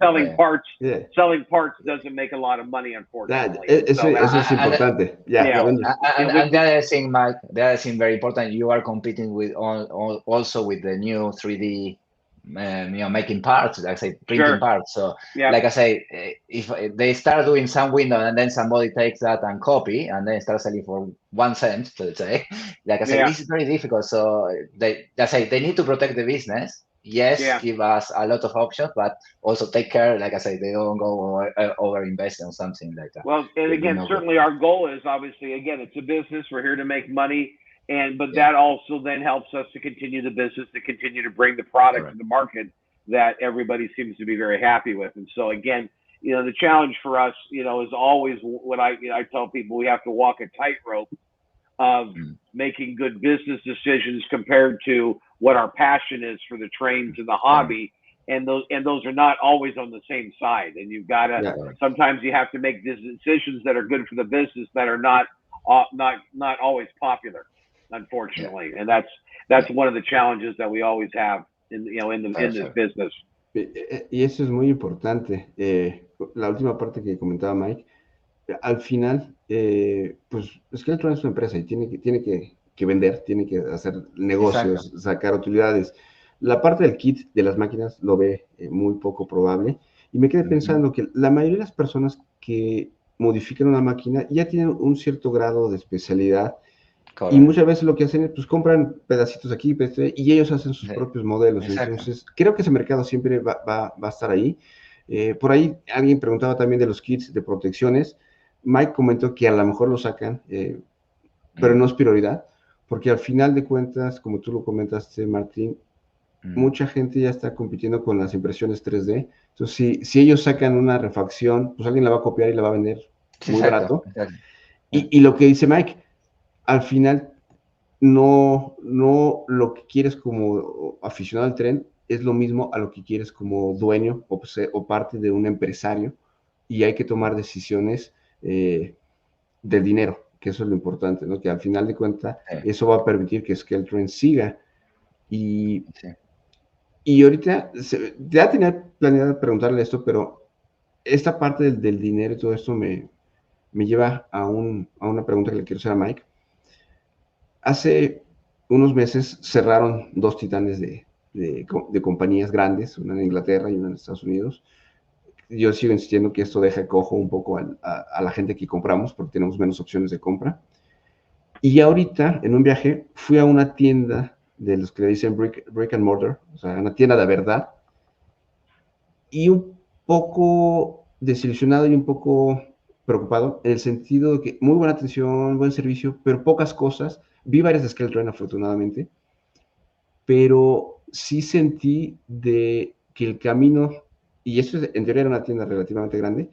Yeah. selling parts doesn't make a lot of money, unfortunately. Eso, So eso es and importante. Ya, yeah, hablando. and the other thing, Mike, the other thing very important, you are competing with also with the new 3D, making parts, like I say, printing sure, parts. So, yeah, like I say, if they start doing some window and then somebody takes that and copy and then start selling for 1 cent, let's say, like I say, yeah, this is very difficult. So I say, they need to protect the business. Yes, yeah. give us a lot of options, but also take care, like I say, they don't go over invest on something like that. Well, and again, certainly our goal is obviously, again, it's a business. We're here to make money, but that also then helps us to continue the business, to continue to bring the product to the market that everybody seems to be very happy with. And so again, the challenge for us, is always when I tell people we have to walk a tightrope of making good business decisions compared to what our passion is for the trains and the hobby. And those are not always on the same side. And you've got to, sometimes you have to make decisions that are good for the business that are not always popular, unfortunately. And that's one of the challenges that we always have in this business. Y eso es muy importante. La última parte que comentaba Mike, al final, pues Skeletron es una empresa y tiene que vender, tiene que hacer negocios, sacar utilidades. La parte del kit de las máquinas lo ve muy poco probable. Y me quedé pensando que la mayoría de las personas que modifican una máquina ya tienen un cierto grado de especialidad. Correcto. Y muchas veces lo que hacen es, pues, compran pedacitos aquí y ellos hacen sus propios modelos. Exacto. Entonces, creo que ese mercado siempre va a estar ahí. Por ahí alguien preguntaba también de los kits de protecciones. Mike comentó que a lo mejor lo sacan, pero no es prioridad, porque al final de cuentas, como tú lo comentaste, Martín, mucha gente ya está compitiendo con las impresiones 3D. Entonces, si ellos sacan una refacción, pues alguien la va a copiar y la va a vender muy barato. Exacto. Y lo que dice Mike, al final, no lo que quieres como aficionado al tren es lo mismo a lo que quieres como dueño o parte de un empresario, y hay que tomar decisiones del dinero, que eso es lo importante, ¿no? Que al final de cuentas eso va a permitir que Skeletron siga. Y ahorita ya tenía planeado preguntarle esto, pero esta parte del dinero y todo esto me lleva a una pregunta que le quiero hacer a Mike. Hace unos meses cerraron 2 titanes de compañías grandes, una en Inglaterra y una en Estados Unidos. Yo sigo insistiendo que esto deja cojo un poco a la gente que compramos, porque tenemos menos opciones de compra. Y ahorita, en un viaje, fui a una tienda de los que le dicen brick and mortar, o sea, una tienda de verdad, y un poco desilusionado y un poco preocupado, en el sentido de que muy buena atención, buen servicio, pero pocas cosas. Vi varias de Skeletron, afortunadamente, pero sí sentí de que el camino, y esto en teoría era una tienda relativamente grande,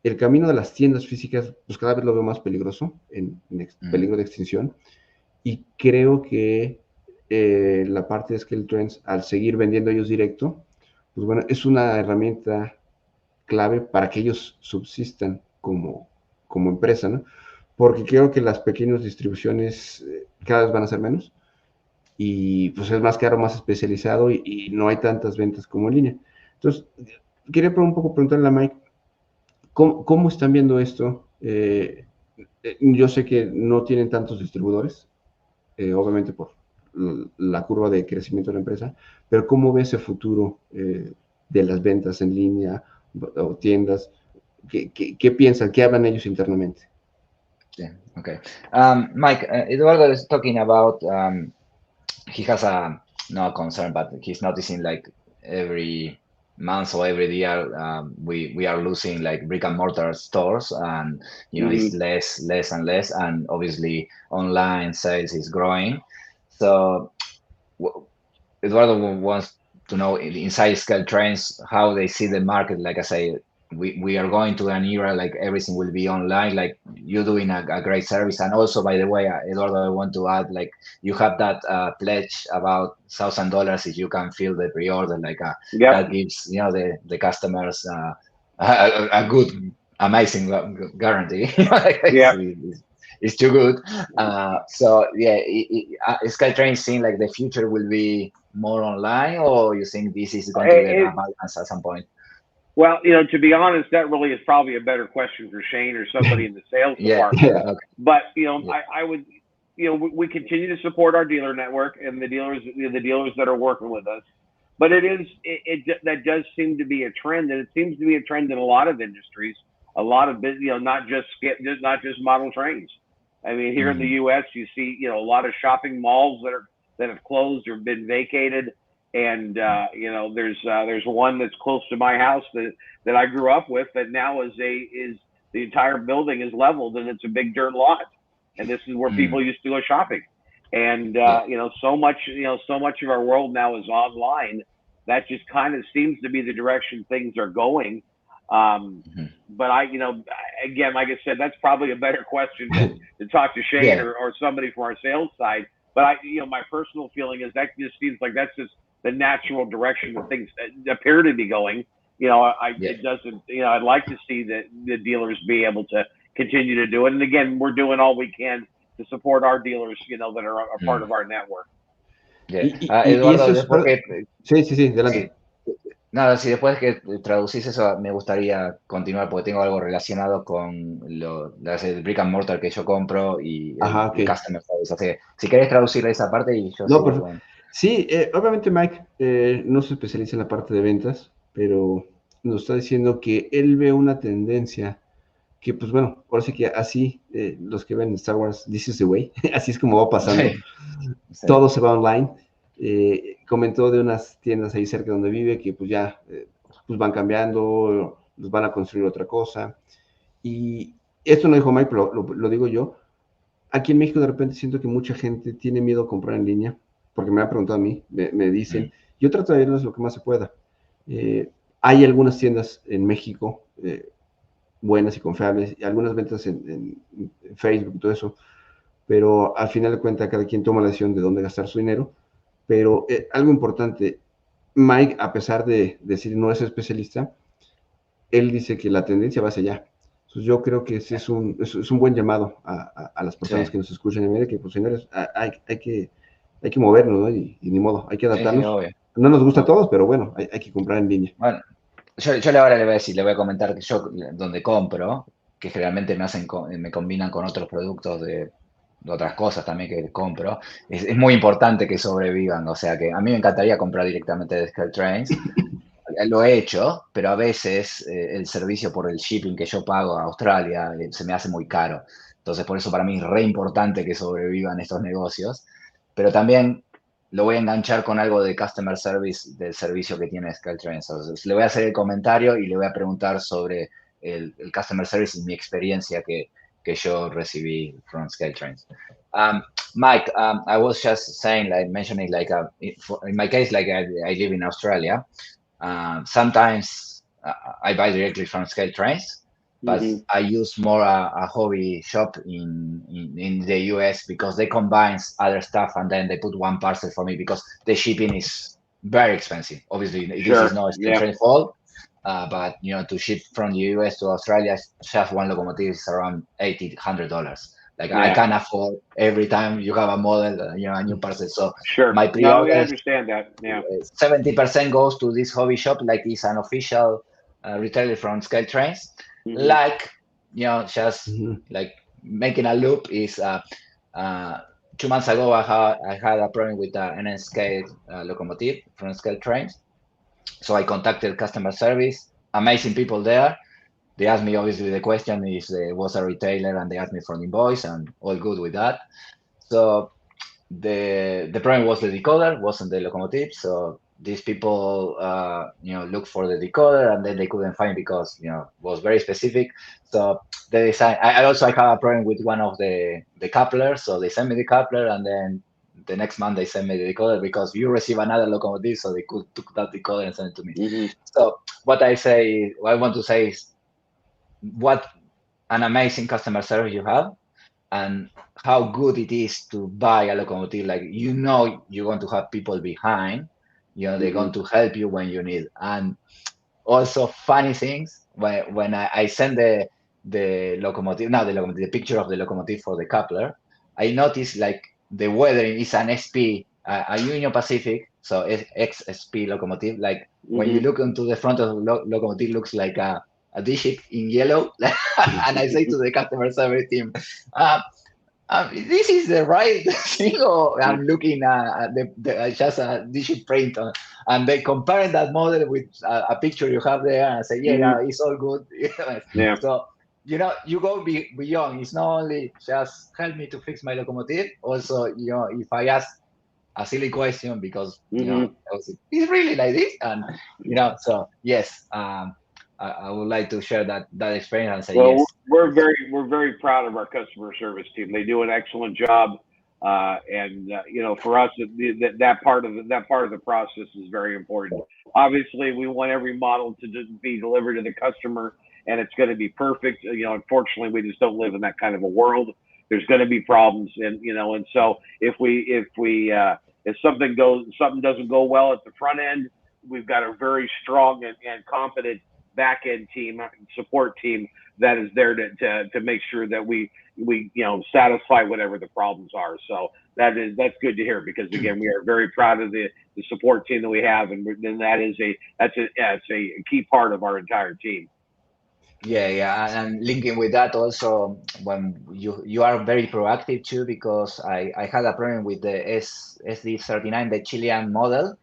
el camino de las tiendas físicas, pues cada vez lo veo más peligroso, en peligro de extinción, y creo que la parte de Skeletron, al seguir vendiendo ellos directo, pues bueno, es una herramienta clave para que ellos subsistan como empresa, ¿no? Porque creo que las pequeñas distribuciones cada vez van a ser menos, y pues es más caro, más especializado, y no hay tantas ventas como en línea. Entonces, quería un poco preguntarle a Mike, ¿cómo están viendo esto? Yo sé que no tienen tantos distribuidores, obviamente por la curva de crecimiento de la empresa, pero ¿cómo ve ese futuro de las ventas en línea o tiendas? ¿Qué piensan? ¿Qué hablan ellos internamente? Yeah, okay. Mike, Eduardo is talking about, he has no concern, but he's noticing like every month or every year we are losing like brick and mortar stores, and it's less and less, and obviously online sales is growing. So Eduardo wants to know inside Scale Trends how they see the market. Like I say, we are going to an era like everything will be online, like you're doing a great service. And also, by the way, Eduardo, I want to add, like you have that pledge about $1,000 if you can fill the pre-order, like that gives the customers a good, amazing guarantee. It's too good. So yeah, Skytrain seeing like the future will be more online, or you think this is going to get a balance at some point? Well, to be honest, that really is probably a better question for Shane or somebody in the sales department. Yeah. Okay. But I would, we continue to support our dealer network and the dealers that are working with us. But that does seem to be a trend, and it seems to be a trend in a lot of industries, a lot of business, not just model trains. I mean, here in the U.S., you see a lot of shopping malls that have closed or been vacated. And there's one that's close to my house that I grew up with that now is the entire building is leveled and it's a big dirt lot, and this is where people used to go shopping. And so much of our world now is online. That just kind of seems to be the direction things are going. But again, like I said, that's probably a better question to talk to Shane or somebody from our sales side. But my personal feeling is that just seems like that's just the natural direction that things appear to be going. It doesn't. I'd like to see the dealers be able to continue to do it. And again, we're doing all we can to support our dealers, that are a part of our network. Eduardo, después que... Sí, adelante. Nada, si después que traducís eso, me gustaría continuar porque tengo algo relacionado con el brick and mortar que yo compro y el customer service. Así que si querés traducir esa parte y yo sigo con... Sí, obviamente Mike no se especializa en la parte de ventas, pero nos está diciendo que él ve una tendencia que, pues bueno, ahora sí que así, los que ven Star Wars, this is the way, así es como va pasando. Sí. Todo se va online. Comentó de unas tiendas ahí cerca donde vive que pues ya pues van cambiando, los van a construir otra cosa. Y esto no dijo Mike, pero lo digo yo. Aquí en México de repente siento que mucha gente tiene miedo a comprar en línea, porque me han preguntado a mí, me dicen, yo trato de irles lo que más se pueda. Hay algunas tiendas en México buenas y confiables, y algunas ventas en Facebook y todo eso, pero al final de cuentas cada quien toma la decisión de dónde gastar su dinero. Pero algo importante, Mike, a pesar de decir no es especialista, él dice que la tendencia va hacia allá. Entonces yo creo que sí es un buen llamado a las personas que nos escuchan en medio, que pues señores, hay que movernos, ¿no? Y ni modo, hay que adaptarnos. No nos gusta a todos, pero bueno, hay que comprar en línea. Bueno, yo ahora le voy a comentar que yo donde compro, que generalmente me combinan con otros productos de otras cosas también que compro, es muy importante que sobrevivan. O sea que a mí me encantaría comprar directamente de SkyTrains. Lo he hecho, pero a veces el servicio por el shipping que yo pago a Australia se me hace muy caro. Entonces, por eso para mí es re importante que sobrevivan estos negocios. Pero también lo voy a enganchar con algo de customer service del servicio que tiene SkyTrains. Entonces, le voy a hacer el comentario y le voy a preguntar sobre el customer service y mi experiencia que yo recibí from SkyTrains. Mike, I was just saying, mentioning, in my case, I live in Australia. Sometimes I buy directly from SkyTrains, but I use more a hobby shop in the US because they combine other stuff and then they put one parcel for me because the shipping is very expensive. Obviously, this is not SkyTrains fault. But to ship from the US to Australia, just one locomotive is around $100. I can't afford every time you have a model, a new parcel. So my pre-order, I understand that. Yeah, 70% goes to this hobby shop, like it's an official retailer from SkyTrains. Just like making a loop is 2 months ago I had a problem with an NSK locomotive from SkyTrains. So I contacted customer service, amazing people there. They asked me, obviously, the question if there was a retailer, and they asked me for an invoice, and all good with that. So the problem was the decoder, wasn't the locomotive. So these people, looked for the decoder, and then they couldn't find because, it was very specific. So they decided. I have a problem with one of the couplers. So they sent me the coupler, and then the next month they sent me the decoder because you receive another locomotive, so they could took that decoder and send it to me. So what I want to say is, what an amazing customer service you have, and how good it is to buy a locomotive. You're going to have people behind, they're going to help you when you need. And also funny things, when I send the picture of the locomotive for the coupler, I noticed the weathering is an SP, a Union Pacific, So it's XSP locomotive. Like when you look into the front of the locomotive, looks like a digit in yellow. And I say to the customer service team, this is the right thing, or I'm looking at just a digit print, and they compare that model with a picture you have there, and I say, yeah, it's all good. Yeah. So, you go beyond. It's not only just help me to fix my locomotive. Also, if I ask a silly question because it's really like this, and so yes, I would like to share that experience and say yes. We're very proud of our customer service team. They do an excellent job, and for us, that part of the process is very important. Obviously, we want every model to just be delivered to the customer, and it's going to be perfect. Unfortunately, we just don't live in that kind of a world. There's going to be problems, and so if something doesn't go well at the front end, we've got a very strong and competent back end team, support team that is there to make sure that we satisfy whatever the problems are. So that's good to hear, because again, we are very proud of the support team that we have, and that's a key part of our entire team. Yeah, and linking with that also, when you are very proactive too, because I had a problem with the SD39, the Chilean model,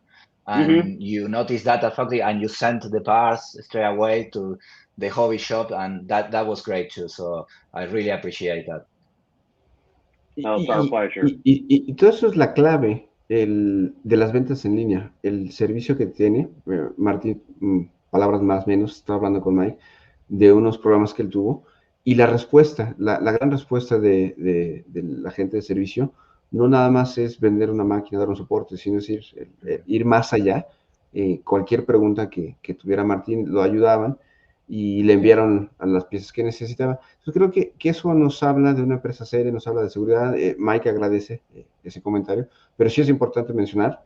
and you notice that at factory, and you sent the parts straight away to the hobby shop, and that was great too. So I really appreciate that. No, it's our pleasure. Y todo eso es la clave de las ventas en línea, el servicio que tiene. Martín, palabras más o menos, estaba hablando con Mike de unos programas que él tuvo, y la respuesta, la gran respuesta de la gente de servicio, no nada más es vender una máquina, dar un soporte, sino es ir más allá. Cualquier pregunta que tuviera Martín, lo ayudaban y le enviaron a las piezas que necesitaba. Entonces creo que eso nos habla de una empresa seria, nos habla de seguridad. Mike agradece ese comentario, pero sí es importante mencionar,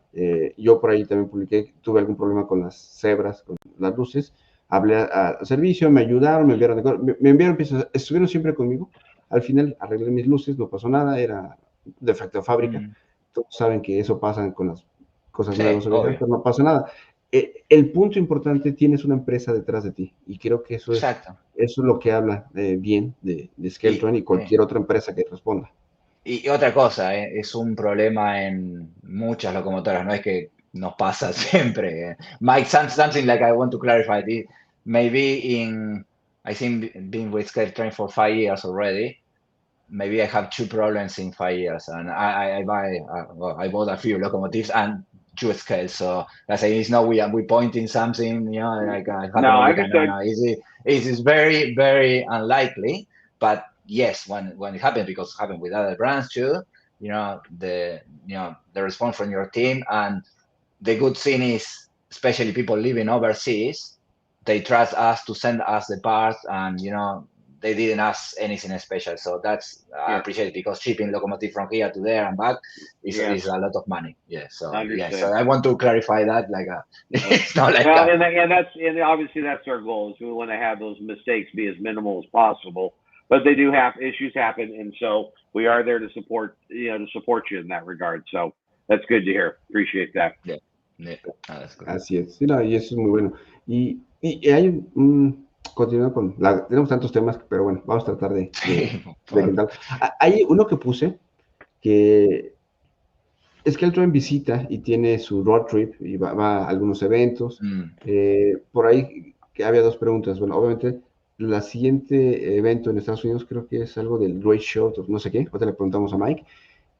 yo por ahí también publiqué, tuve algún problema con las cebras, con las luces, hablé a servicio, me ayudaron, me enviaron piezas, estuvieron siempre conmigo. Al final arreglé mis luces, no pasó nada, era defecto de fábrica. Todos saben que eso pasa con las cosas nuevas, pero no pasa nada. El punto importante, tienes una empresa detrás de ti, y creo que eso es lo que habla bien de Skeltron y cualquier otra empresa que responda. Y otra cosa, es un problema en muchas locomotoras, no es que nos pasa siempre. Mike, something like I want to clarify this. Maybe I think been with Skeltron for 5 years already. Maybe I have 2 problems in 5 years, and I bought a few locomotives and 2 scales. So I say it's not we pointing something, like it is very, very unlikely. But yes, when it happens, because it happened with other brands too, the response from your team, and the good thing is, especially people living overseas, they trust us to send us the parts, and they didn't ask anything special. So that's I appreciate it, because shipping locomotive from here to there and back is a lot of money. Yeah. So so I want to clarify that. It's not like and obviously that's our goal, is we want to have those mistakes be as minimal as possible. But they do have issues happen, and so we are there to support you in that regard. So that's good to hear. Appreciate that. Yeah. That's good. Así es. Sí, no, y eso es muy bueno. Y hay continuando con tenemos tantos temas, pero bueno, vamos a tratar de contar. Hay uno que puse que es que el tren visita y tiene su road trip y va a algunos eventos. Por ahí que había 2 preguntas. Bueno, obviamente, la siguiente evento en Estados Unidos creo que es algo del Great Show, no sé qué. Ahorita le preguntamos a Mike.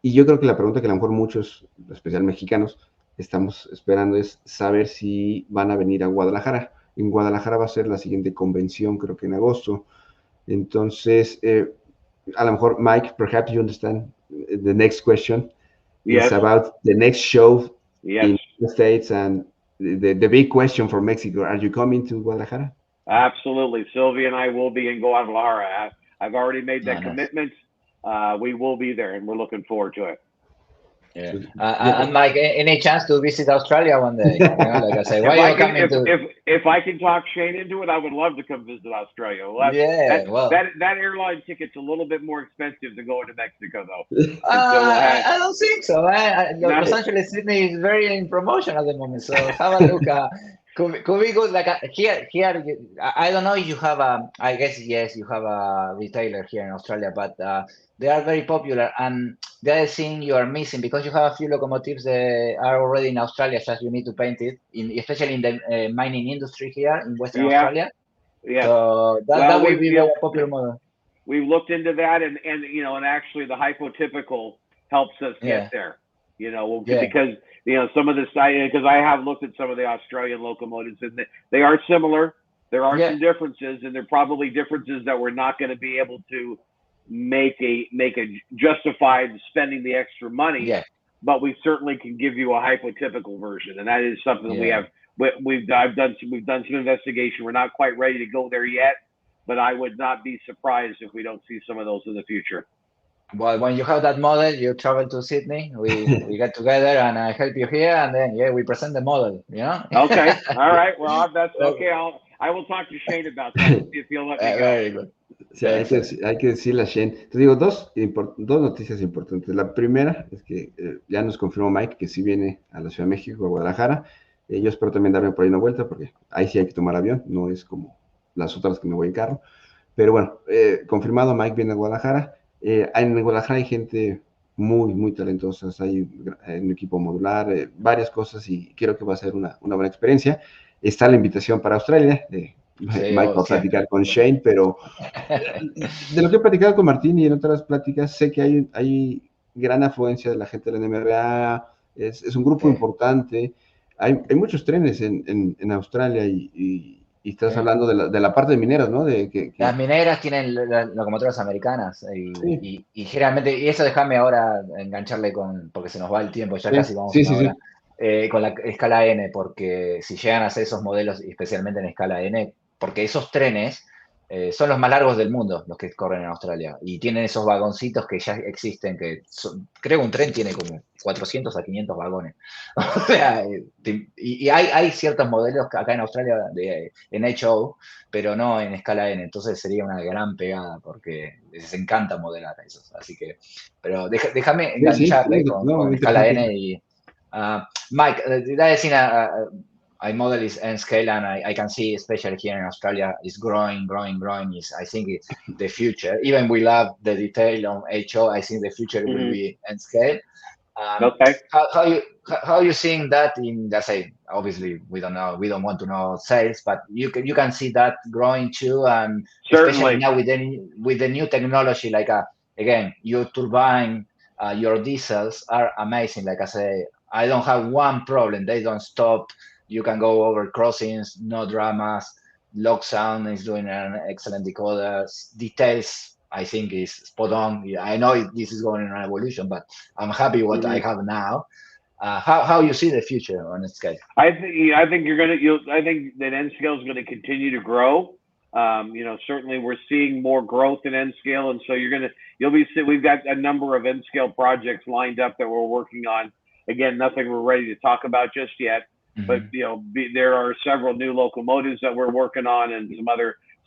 Y yo creo que la pregunta que a lo mejor muchos, especialmente mexicanos, estamos esperando es saber si van a venir a Guadalajara. En Guadalajara va a ser la siguiente convención, creo que en agosto. Entonces, a lo mejor, Mike, perhaps you understand the next question. Yes. Is about the next show in the States, and the big question for Mexico. Are you coming to Guadalajara? Absolutely. Sylvia and I will be in Guadalajara. I've already made that commitment. We will be there, and we're looking forward to it. Yeah. Pues, ya- And Mike, any chance to visit Australia one day? Like I say, why are you coming to? If I can talk Shane into it, I would love to come visit Australia. Well, Yeah, well, that airline ticket's a little bit more expensive than going to Mexico, though. And so we'll I don't think so. Los Angeles, Sydney is very in promotion at the moment. So have a look. Could be good. Like here, I don't know if you have I guess yes, you have a retailer here in Australia, but they are very popular. And the other thing you are missing, because you have a few locomotives that are already in Australia, just you need to paint it, especially in the mining industry here in Western Australia. Yeah. So that will be a popular model. We've looked into that, and and actually the hypotypical helps us get there. Because some of the because I have looked at some of the Australian locomotives, and they are similar. There are some differences, and there are probably differences that we're not going to be able to make a justified spending the extra money. Yeah. But we certainly can give you a hypotypical version, and that is something we've done some investigation. We're not quite ready to go there yet, but I would not be surprised if we don't see some of those in the future. Well, when you have that model, you travel to Sydney. We get together, and I help you here, and then we present the model. Okay. All right. Well, that's okay. I will talk to Shane about that. See if he'll let me go. Very good. Sí, hay que decirle a Shane. Te digo, dos noticias importantes. La primera es que ya nos confirmó Mike que sí viene a la Ciudad de México, a Guadalajara. Yo espero también darme por ahí una vuelta, porque ahí sí hay que tomar avión, no es como las otras que me voy en carro. Pero bueno, confirmado, Mike viene a Guadalajara. En Guadalajara hay gente muy, muy talentosa, hay un equipo modular, varias cosas, y creo que va a ser una buena experiencia. Está la invitación para Australia, Mike va a platicar con Shane, pero de lo que he platicado con Martín y en otras pláticas, sé que hay gran afluencia de la gente de la NMRA, es un grupo importante, hay muchos trenes en Australia y estás hablando de la parte de mineros, ¿no? Las mineras tienen locomotoras americanas y generalmente, y eso déjame ahora engancharle porque se nos va el tiempo, ya casi vamos a una hora. Con la escala N, porque si llegan a hacer esos modelos, especialmente en escala N, porque esos trenes son los más largos del mundo, los que corren en Australia, y tienen esos vagoncitos que ya existen, creo que un tren tiene como 400 a 500 vagones. O sea, y hay ciertos modelos acá en Australia en HO, pero no en escala N, entonces sería una gran pegada, porque les encanta modelar a esos, así que, pero déjame engancharle con escala N y... Mike, the other thing I model is N scale, and I can see, especially here in Australia, is growing. I think it's the future. Even we love the detail on HO. I think the future will be N scale. Okay. How you seeing that in? Let's say, obviously, we don't know. We don't want to know sales, but you can see that growing too, and especially now with the new technology, like again, your turbine, your diesels are amazing. Like I say, I don't have one problem. They don't stop. You can go over crossings, no dramas. Lock sound is doing an excellent decoder. Details, I think, is spot on. Yeah, I know this is going in an evolution, but I'm happy what I have now. How you see the future on N-scale? I think I think that N-scale is going to continue to grow. Certainly we're seeing more growth in N-scale, and so we've got a number of N-scale projects lined up that we're working on. Again, nothing we're ready to talk about just yet, but there are several new locomotives that we're working on, and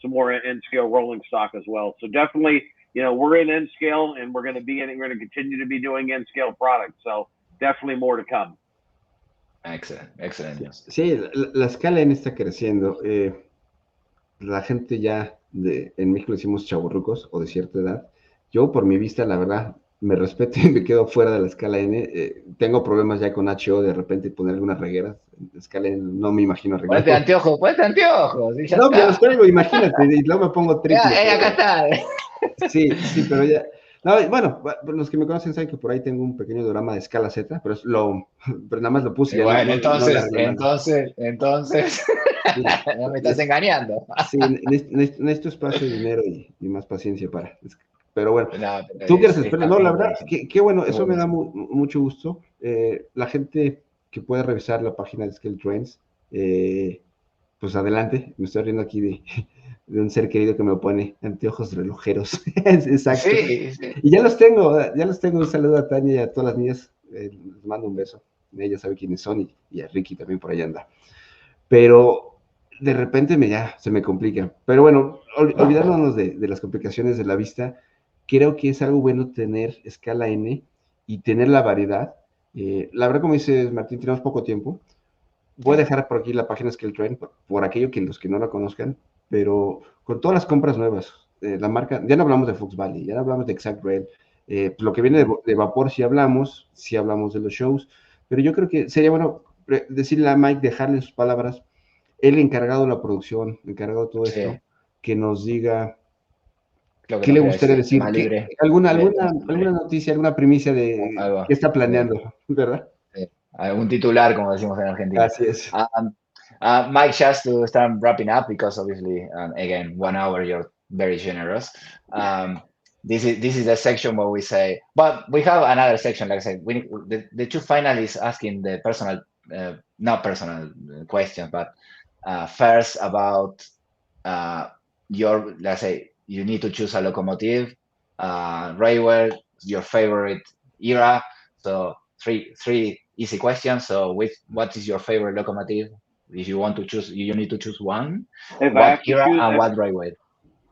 some more N-scale rolling stock as well. So definitely, we're in N-scale, and we're going to continue to be doing N-scale products. So definitely more to come. Excellent. Sí, la escala N está creciendo. La gente ya en México le decimos chavorrucos o de cierta edad. Yo, por mi vista, la verdad, me respeto y me quedo fuera de la escala N. Tengo problemas ya con HO, de repente poner algunas regueras. En escala N no me imagino arreglar. Ponete anteojos. No, ya los traigo, imagínate, y luego me pongo triple. Acá está. Sí, pero ya. No, bueno, los que me conocen saben que por ahí tengo un pequeño diagrama de escala Z, pero nada más lo puse. Bueno, entonces, no me estás engañando. Sí, necesito espacio, dinero y más paciencia para. Pero bueno, tú quieres esperar. No, la verdad, qué bueno, eso me da mucho gusto. La gente que puede revisar la página de Scale Trends, pues adelante. Me estoy riendo aquí de un ser querido que me pone anteojos relojeros. Exacto. Sí. Y ya los tengo. Un saludo a Tania y a todas las niñas les mando un beso. Ella sabe quiénes son y a Ricky también por allá anda. Pero de repente ya se me complica. Pero bueno, olvidándonos de las complicaciones de la vista, creo que es algo bueno tener escala N y tener la variedad. La verdad, como dices, Martín, tenemos poco tiempo. Voy a dejar por aquí la página Scale Trend por aquello que los que no la conozcan, pero con todas las compras nuevas, la marca, ya no hablamos de Fox Valley, ya no hablamos de Exact Rail, lo que viene de Vapor sí hablamos de los shows, pero yo creo que sería bueno decirle a Mike, dejarle sus palabras, él encargado de la producción, encargado de todo esto, que nos diga Lo que qué nos le quiera gustaría decir, decir, tema libre. alguna noticia, alguna primicia de Algo, qué está planeando, ¿verdad? algún titular, como decimos en Argentina. Así es. Mike, just to start wrapping up, because obviously, again, 1 hour, you're very generous. This is the section where we say, but we have another section, like I said, the two finalists asking the personal, not personal questions, but first about your, let's say, you need to choose a locomotive, railway, your favorite era. So three easy questions. So what is your favorite locomotive? If you want to choose, you need to choose one. What era and what railway?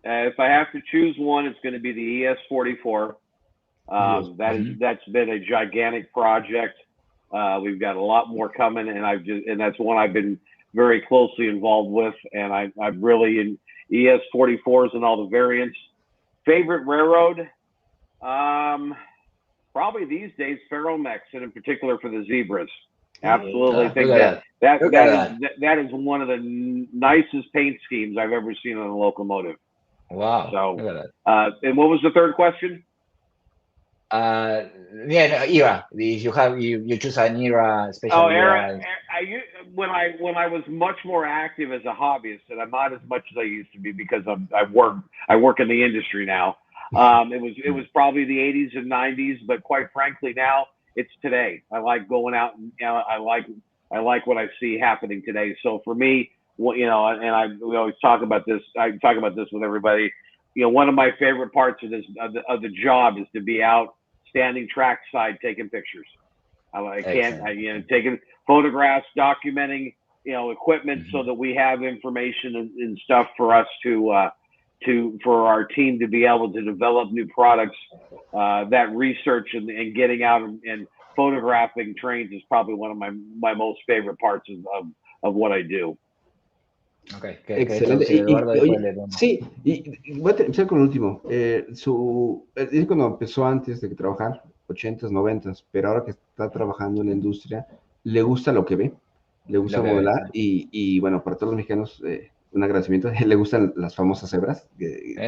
If I have to choose one, it's going to be the ES44. That's been a gigantic project. We've got a lot more coming, and that's one I've been very closely involved with, and I've really in ES44s and all the variants. Favorite railroad? Probably these days Ferromex, and in particular for the zebras. Absolutely think that is one of the nicest paint schemes I've ever seen on a locomotive. Wow. So, and what was the third question? Era. If you choose an era, special era. When I was much more active as a hobbyist, and I'm not as much as I used to be because I work in the industry now. It was probably the 80s and 90s, but quite frankly now it's today. I like going out and I like what I see happening today. So for me, we always talk about this. I talk about this with everybody. One of my favorite parts of the job is to be out standing trackside taking pictures. Taking photographs, documenting equipment so that we have information and stuff for us for our team to be able to develop new products. That research and getting out and photographing trains is probably one of my most favorite parts of what I do. Okay, excelente. Sí, y voy a empezar con el último. Él cuando empezó antes de trabajar, 80s, 90s, pero ahora que está trabajando en la industria, le gusta lo que ve, le gusta modelar y bueno, para todos los mexicanos, un agradecimiento, le gustan las famosas cebras.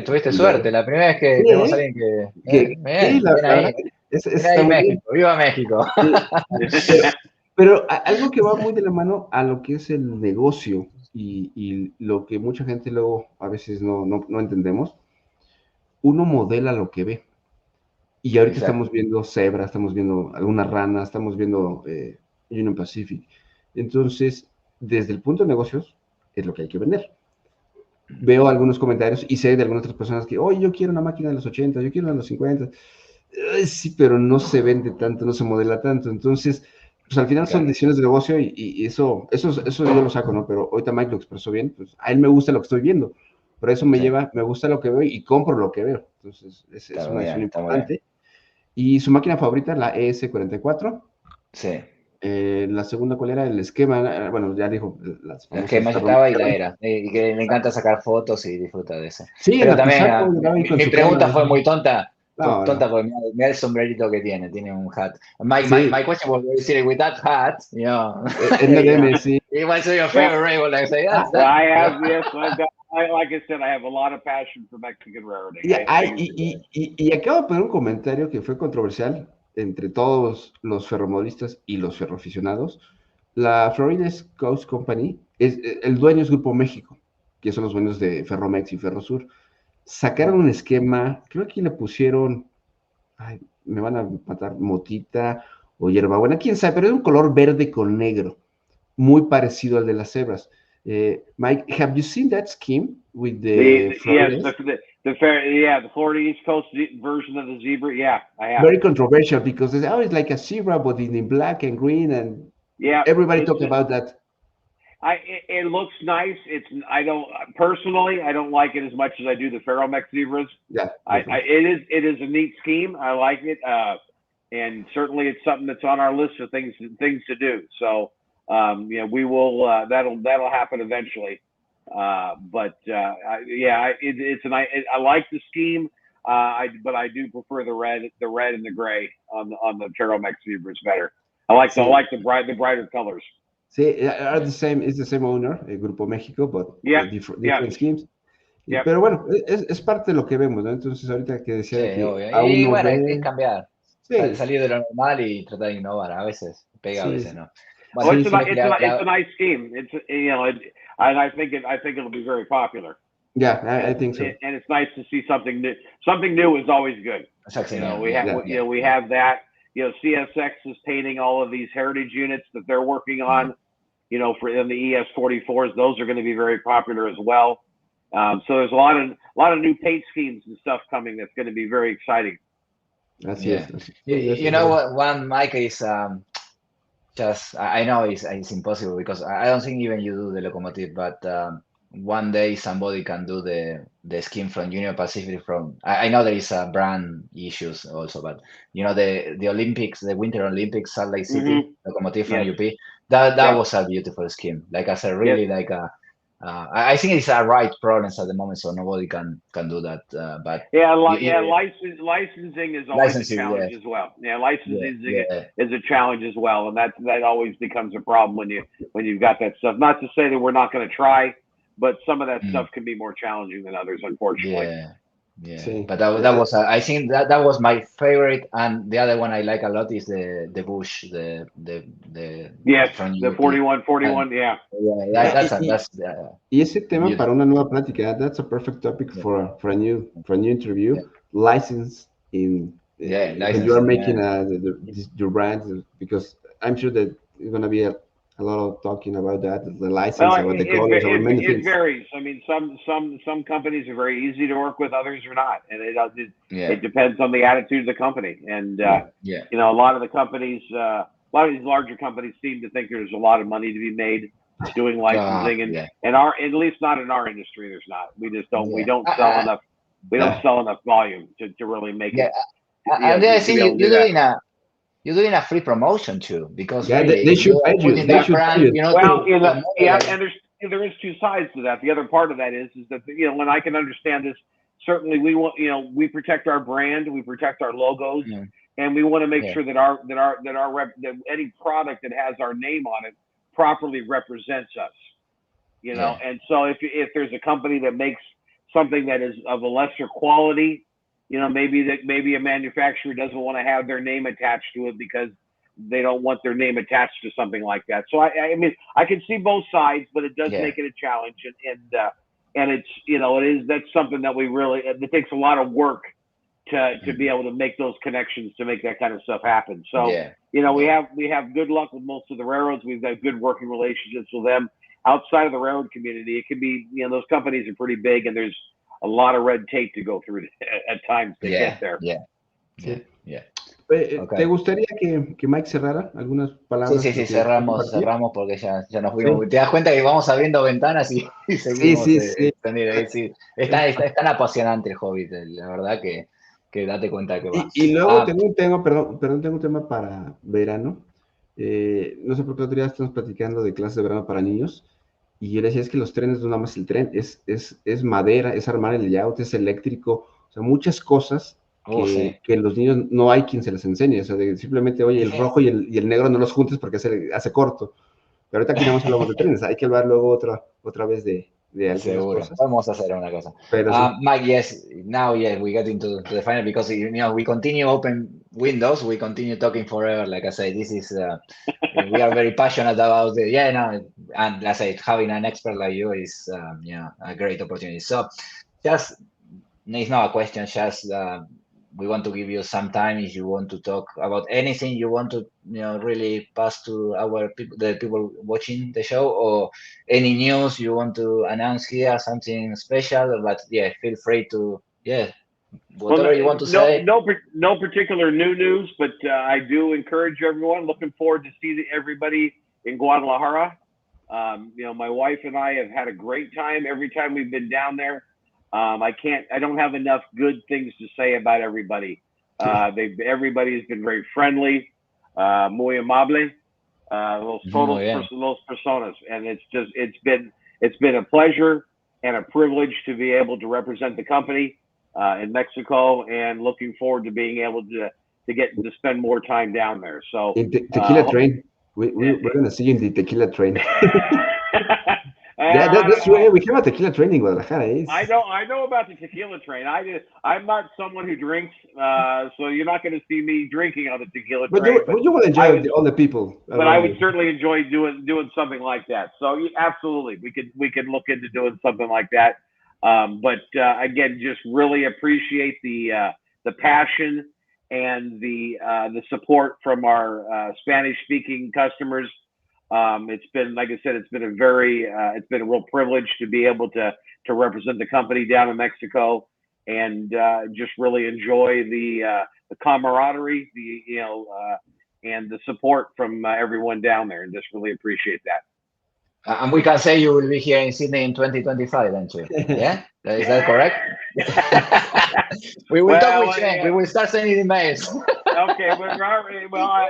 Tuviste suerte, la primera vez que tenemos a alguien que está muy México, bien. ¡Viva México! Pero algo que va muy de la mano a lo que es el negocio y lo que mucha gente luego a veces no entendemos, uno modela lo que ve. Y ahorita estamos viendo cebra, estamos viendo algunas ranas, estamos viendo Union Pacific. Entonces, desde el punto de negocios, es lo que hay que vender. Veo algunos comentarios y sé de algunas otras personas que, oye, yo quiero una máquina de los 80, yo quiero una de los 50. Sí, pero no se vende tanto, no se modela tanto. Entonces, pues al final son decisiones de negocio y eso yo lo saco, ¿no? Pero ahorita Mike lo expresó bien, pues a él me gusta lo que estoy viendo. Por eso me gusta lo que veo y compro lo que veo. Entonces, es una decisión importante. Y su máquina favorita, la ES44. Sí. La segunda, ¿cuál era? El esquema, bueno, ya dijo. El esquema ya estaba y la era. Y que le encanta sacar fotos y disfruta de eso. Sí, pero también mi pregunta fue muy tonta. Tonta porque mira el sombrerito que tiene un hat. My question was very serious with that hat, sí. What's your favorite railway? Like, say, like I said, I have a lot of passion for Mexican railroading. Y acabo de poner un comentario que fue controversial entre todos los ferromodelistas y los ferroaficionados. La Florida Coast Company, el dueño es Grupo México, que son los dueños de Ferromex y Ferrosur. Sacaron un esquema, creo que aquí le pusieron, me van a matar, motita o hierbabuena, quién sabe, pero es un color verde con negro, muy parecido al de las cebras. Mike, have you seen that scheme with the Floridas? Yes, The Florida East Coast version of the zebra. Yeah, I have. Very controversial because it's always like a zebra, but in black and green, and everybody talk about that. It looks nice. I don't like it as much as I do the Ferromex zebras. Yeah, it is a neat scheme. I like it, and certainly it's something that's on our list of things to do. So we will. That'll happen eventually. But it's a nice. I like the scheme. But I do prefer the red and the gray on the Ferromex zebras better. I like the brighter colors. Sí, are the same. It's the same owner, Grupo México, but different schemes. Yep. Pero bueno, es parte de lo que vemos, ¿no? Entonces ahorita que decía Sí, que obvio. aún Y no bueno, ve. es cambiar. Sí. Salir de lo normal y tratar de innovar. A veces pega, a veces no. Bueno, it's a nice scheme. It's I think it'll be very popular. Yeah, I think so. And it's nice to see something new. Something new is always good. We have that. CSX is painting all of these heritage units that they're working on. For in the ES44s, those are going to be very popular as well. So there's a lot of new paint schemes and stuff coming that's going to be very exciting. You know what? One, Mike, is just I know it's impossible because I don't think even you do the locomotive, but one day somebody can do the scheme from Union Pacific. I know there is brand issues also, but the Olympics, the Winter Olympics, Salt Lake City locomotive from UP. That was a beautiful scheme. Like I said, really like a. I think it's a right problems at the moment, so nobody can do that. But licensing is always a challenge as well. Yeah, licensing is a challenge as well, and that always becomes a problem when you've got that stuff. Not to say that we're not going to try. But some of that stuff can be more challenging than others, unfortunately. Yeah. But that was I think that was my favorite, and the other one I like a lot is the Bush, the the 41, yeah. That's y ese tema para una nueva plática. That's a perfect topic for a new interview. License when you are making your brand, because I'm sure that it's going to be a lot of talking about that, the license, about the colors, about many things. It varies. I mean, some companies are very easy to work with, others are not, and it depends on the attitude of the company. And a lot of the companies, a lot of these larger companies seem to think there's a lot of money to be made doing licensing, and at least not in our industry. There's not. We just don't. We don't sell enough. We don't sell enough volume to really make it. And I think you're doing a free promotion too, because they should pay you. They should pay you. And there is two sides to that. The other part of that is that when I can understand this, certainly we want we protect our brand, we protect our logos, and we want to make sure that any product that has our name on it properly represents us. And so if there's a company that makes something that is of a lesser quality, maybe a manufacturer doesn't want to have their name attached to it because they don't want their name attached to something like that. So I mean, I can see both sides, but it does make it a challenge, and it's that's something that it takes a lot of work to be able to make those connections, to make that kind of stuff happen. So we have good luck with most of the railroads. We've got good working relationships with them. Outside of the railroad community, it can be those companies are pretty big, and there's a lot of red tape to go through at times to get there. ¿Te gustaría que Mike cerrara algunas palabras? Sí, cerramos porque ya nos fuimos. Te das cuenta que vamos abriendo ventanas y seguimos extendiendo. Es tan apasionante el Hobbit, la verdad que date cuenta que va. Y luego tengo un tema, tengo un tema para verano. No sé por qué otro día estamos platicando de clases de verano para niños. Y yo le decía, es que los trenes no nada más el tren, es madera, es armar el layout, es eléctrico, o sea, muchas cosas que los niños no hay quien se les enseñe, o sea, simplemente, oye, el rojo y el negro no los juntes porque hace corto. Pero ahorita aquí nada más hablamos de trenes, hay que hablar luego otra vez de algunas cosas. Vamos a hacer una cosa. Pero, Mike, now we get into the final, because we continue open windows, we continue talking forever. Like I say, this is we are very passionate about it. And like I say, having an expert like you is a great opportunity. So just it's not a question, just we want to give you some time if you want to talk about anything you want to really pass to the people watching the show, or any news you want to announce here, something special. But feel free to yeah, whatever you want to say. No particular new news, but I do encourage everyone. Looking forward to seeing everybody in Guadalajara. My wife and I have had a great time every time we've been down there. I don't have enough good things to say about everybody. Everybody has been very friendly, muy amable, los personas, and it's been a pleasure and a privilege to be able to represent the company in Mexico, and looking forward to being able to get to spend more time down there. So in Tequila Train, we're gonna see you in the Tequila Train. Yeah, that's right. We have a tequila train in Guadalajara. I know about the tequila train. I'm not someone who drinks, so you're not going to see me drinking on the tequila train. But you will enjoy all the people. But I would certainly enjoy doing something like that. So absolutely, we could look into doing something like that. But again, just really appreciate the passion and the support from our Spanish-speaking customers. It's been, like I said, it's been a real privilege to be able to represent the company down in Mexico, and just really enjoy the camaraderie, and the support from everyone down there, and just really appreciate that. And we can say you will be here in Sydney in 2025, don't you? Yeah, is that correct? We will talk with Shane. We will start sending emails. Okay, well,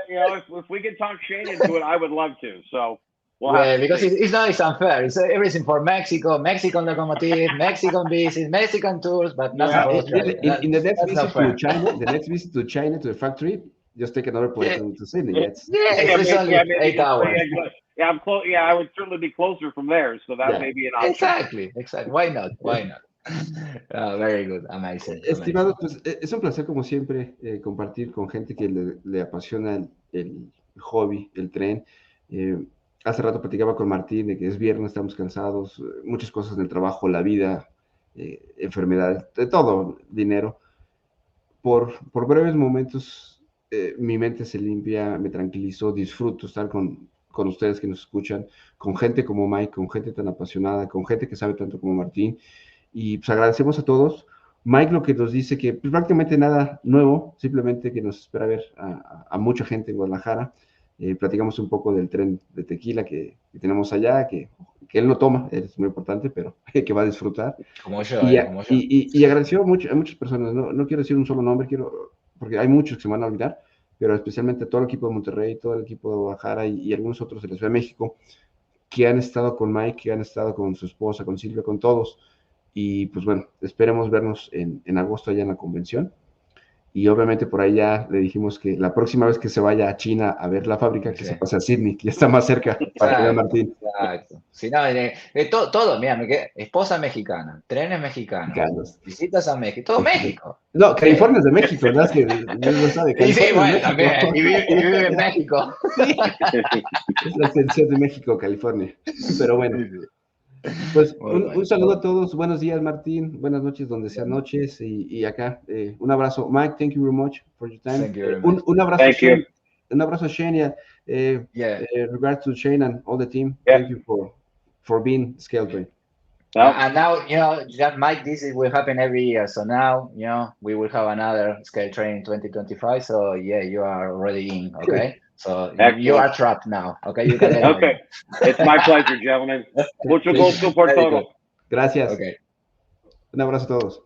if we can talk Shane into it, I would love to. So, because it's unfair. It's everything for Mexico, Mexican locomotive, Mexican visits, Mexican tours, but nothing for Australia. In the next visit to China, to the factory, just take another plane to Sydney. It's only 8 hours. Yeah, I'm close. Yeah, I would certainly be closer from there, so that may be an option. Exactly. Why not? Very good, amazing. Estimado, pues es un placer como siempre compartir con gente que le apasiona el hobby, el tren. Hace rato platicaba con Martín de que es viernes, estamos cansados, muchas cosas en el trabajo, la vida, enfermedades, de todo, dinero. Por breves momentos mi mente se limpia, me tranquilizo, disfruto estar con ustedes que nos escuchan, con gente como Mike, con gente tan apasionada, con gente que sabe tanto como Martín, y pues agradecemos a todos. Mike lo que nos dice que pues, prácticamente nada nuevo, simplemente que nos espera ver a mucha gente en Guadalajara. Platicamos un poco del tren de tequila que tenemos allá, que él no toma, es muy importante, pero que va a disfrutar. Como yo, y agradeció a muchas personas, no quiero decir un solo nombre, porque hay muchos que se me van a olvidar, pero especialmente todo el equipo de Monterrey, todo el equipo de Guadalajara y algunos otros de la Ciudad de México, que han estado con Mike, que han estado con su esposa, con Silvia, con todos. Y pues bueno, esperemos vernos en agosto allá en la convención. Y obviamente por ahí ya le dijimos que la próxima vez que se vaya a China a ver la fábrica, que se pase a Sydney, que ya está más cerca para que vea Martín. Exacto. Si no, todo, mira, esposa mexicana, trenes mexicanos, visitas a México, todo México. No, California es de México, ¿verdad? Que Dios lo sabe. Y sí, bueno, también, y vive en México. Sí. Es la extensión de México, California. Pero bueno. Pues un saludo a todos, buenos días Martín, buenas noches donde sean noches y acá, un abrazo. Mike, thank you very much for your time. Thank you very much. Un abrazo, Shane. Un abrazo a Shane, regards to Shane and all the team. Thank you for being Scale Train. And now, Mike, will happen every year. So now, we will have another Scale Train in 2025. So you are already in, okay? So excellent. You are trapped now, okay? You can okay. It's my pleasure, gentlemen. Mucho gusto por todo. Gracias. Okay. Un abrazo a todos.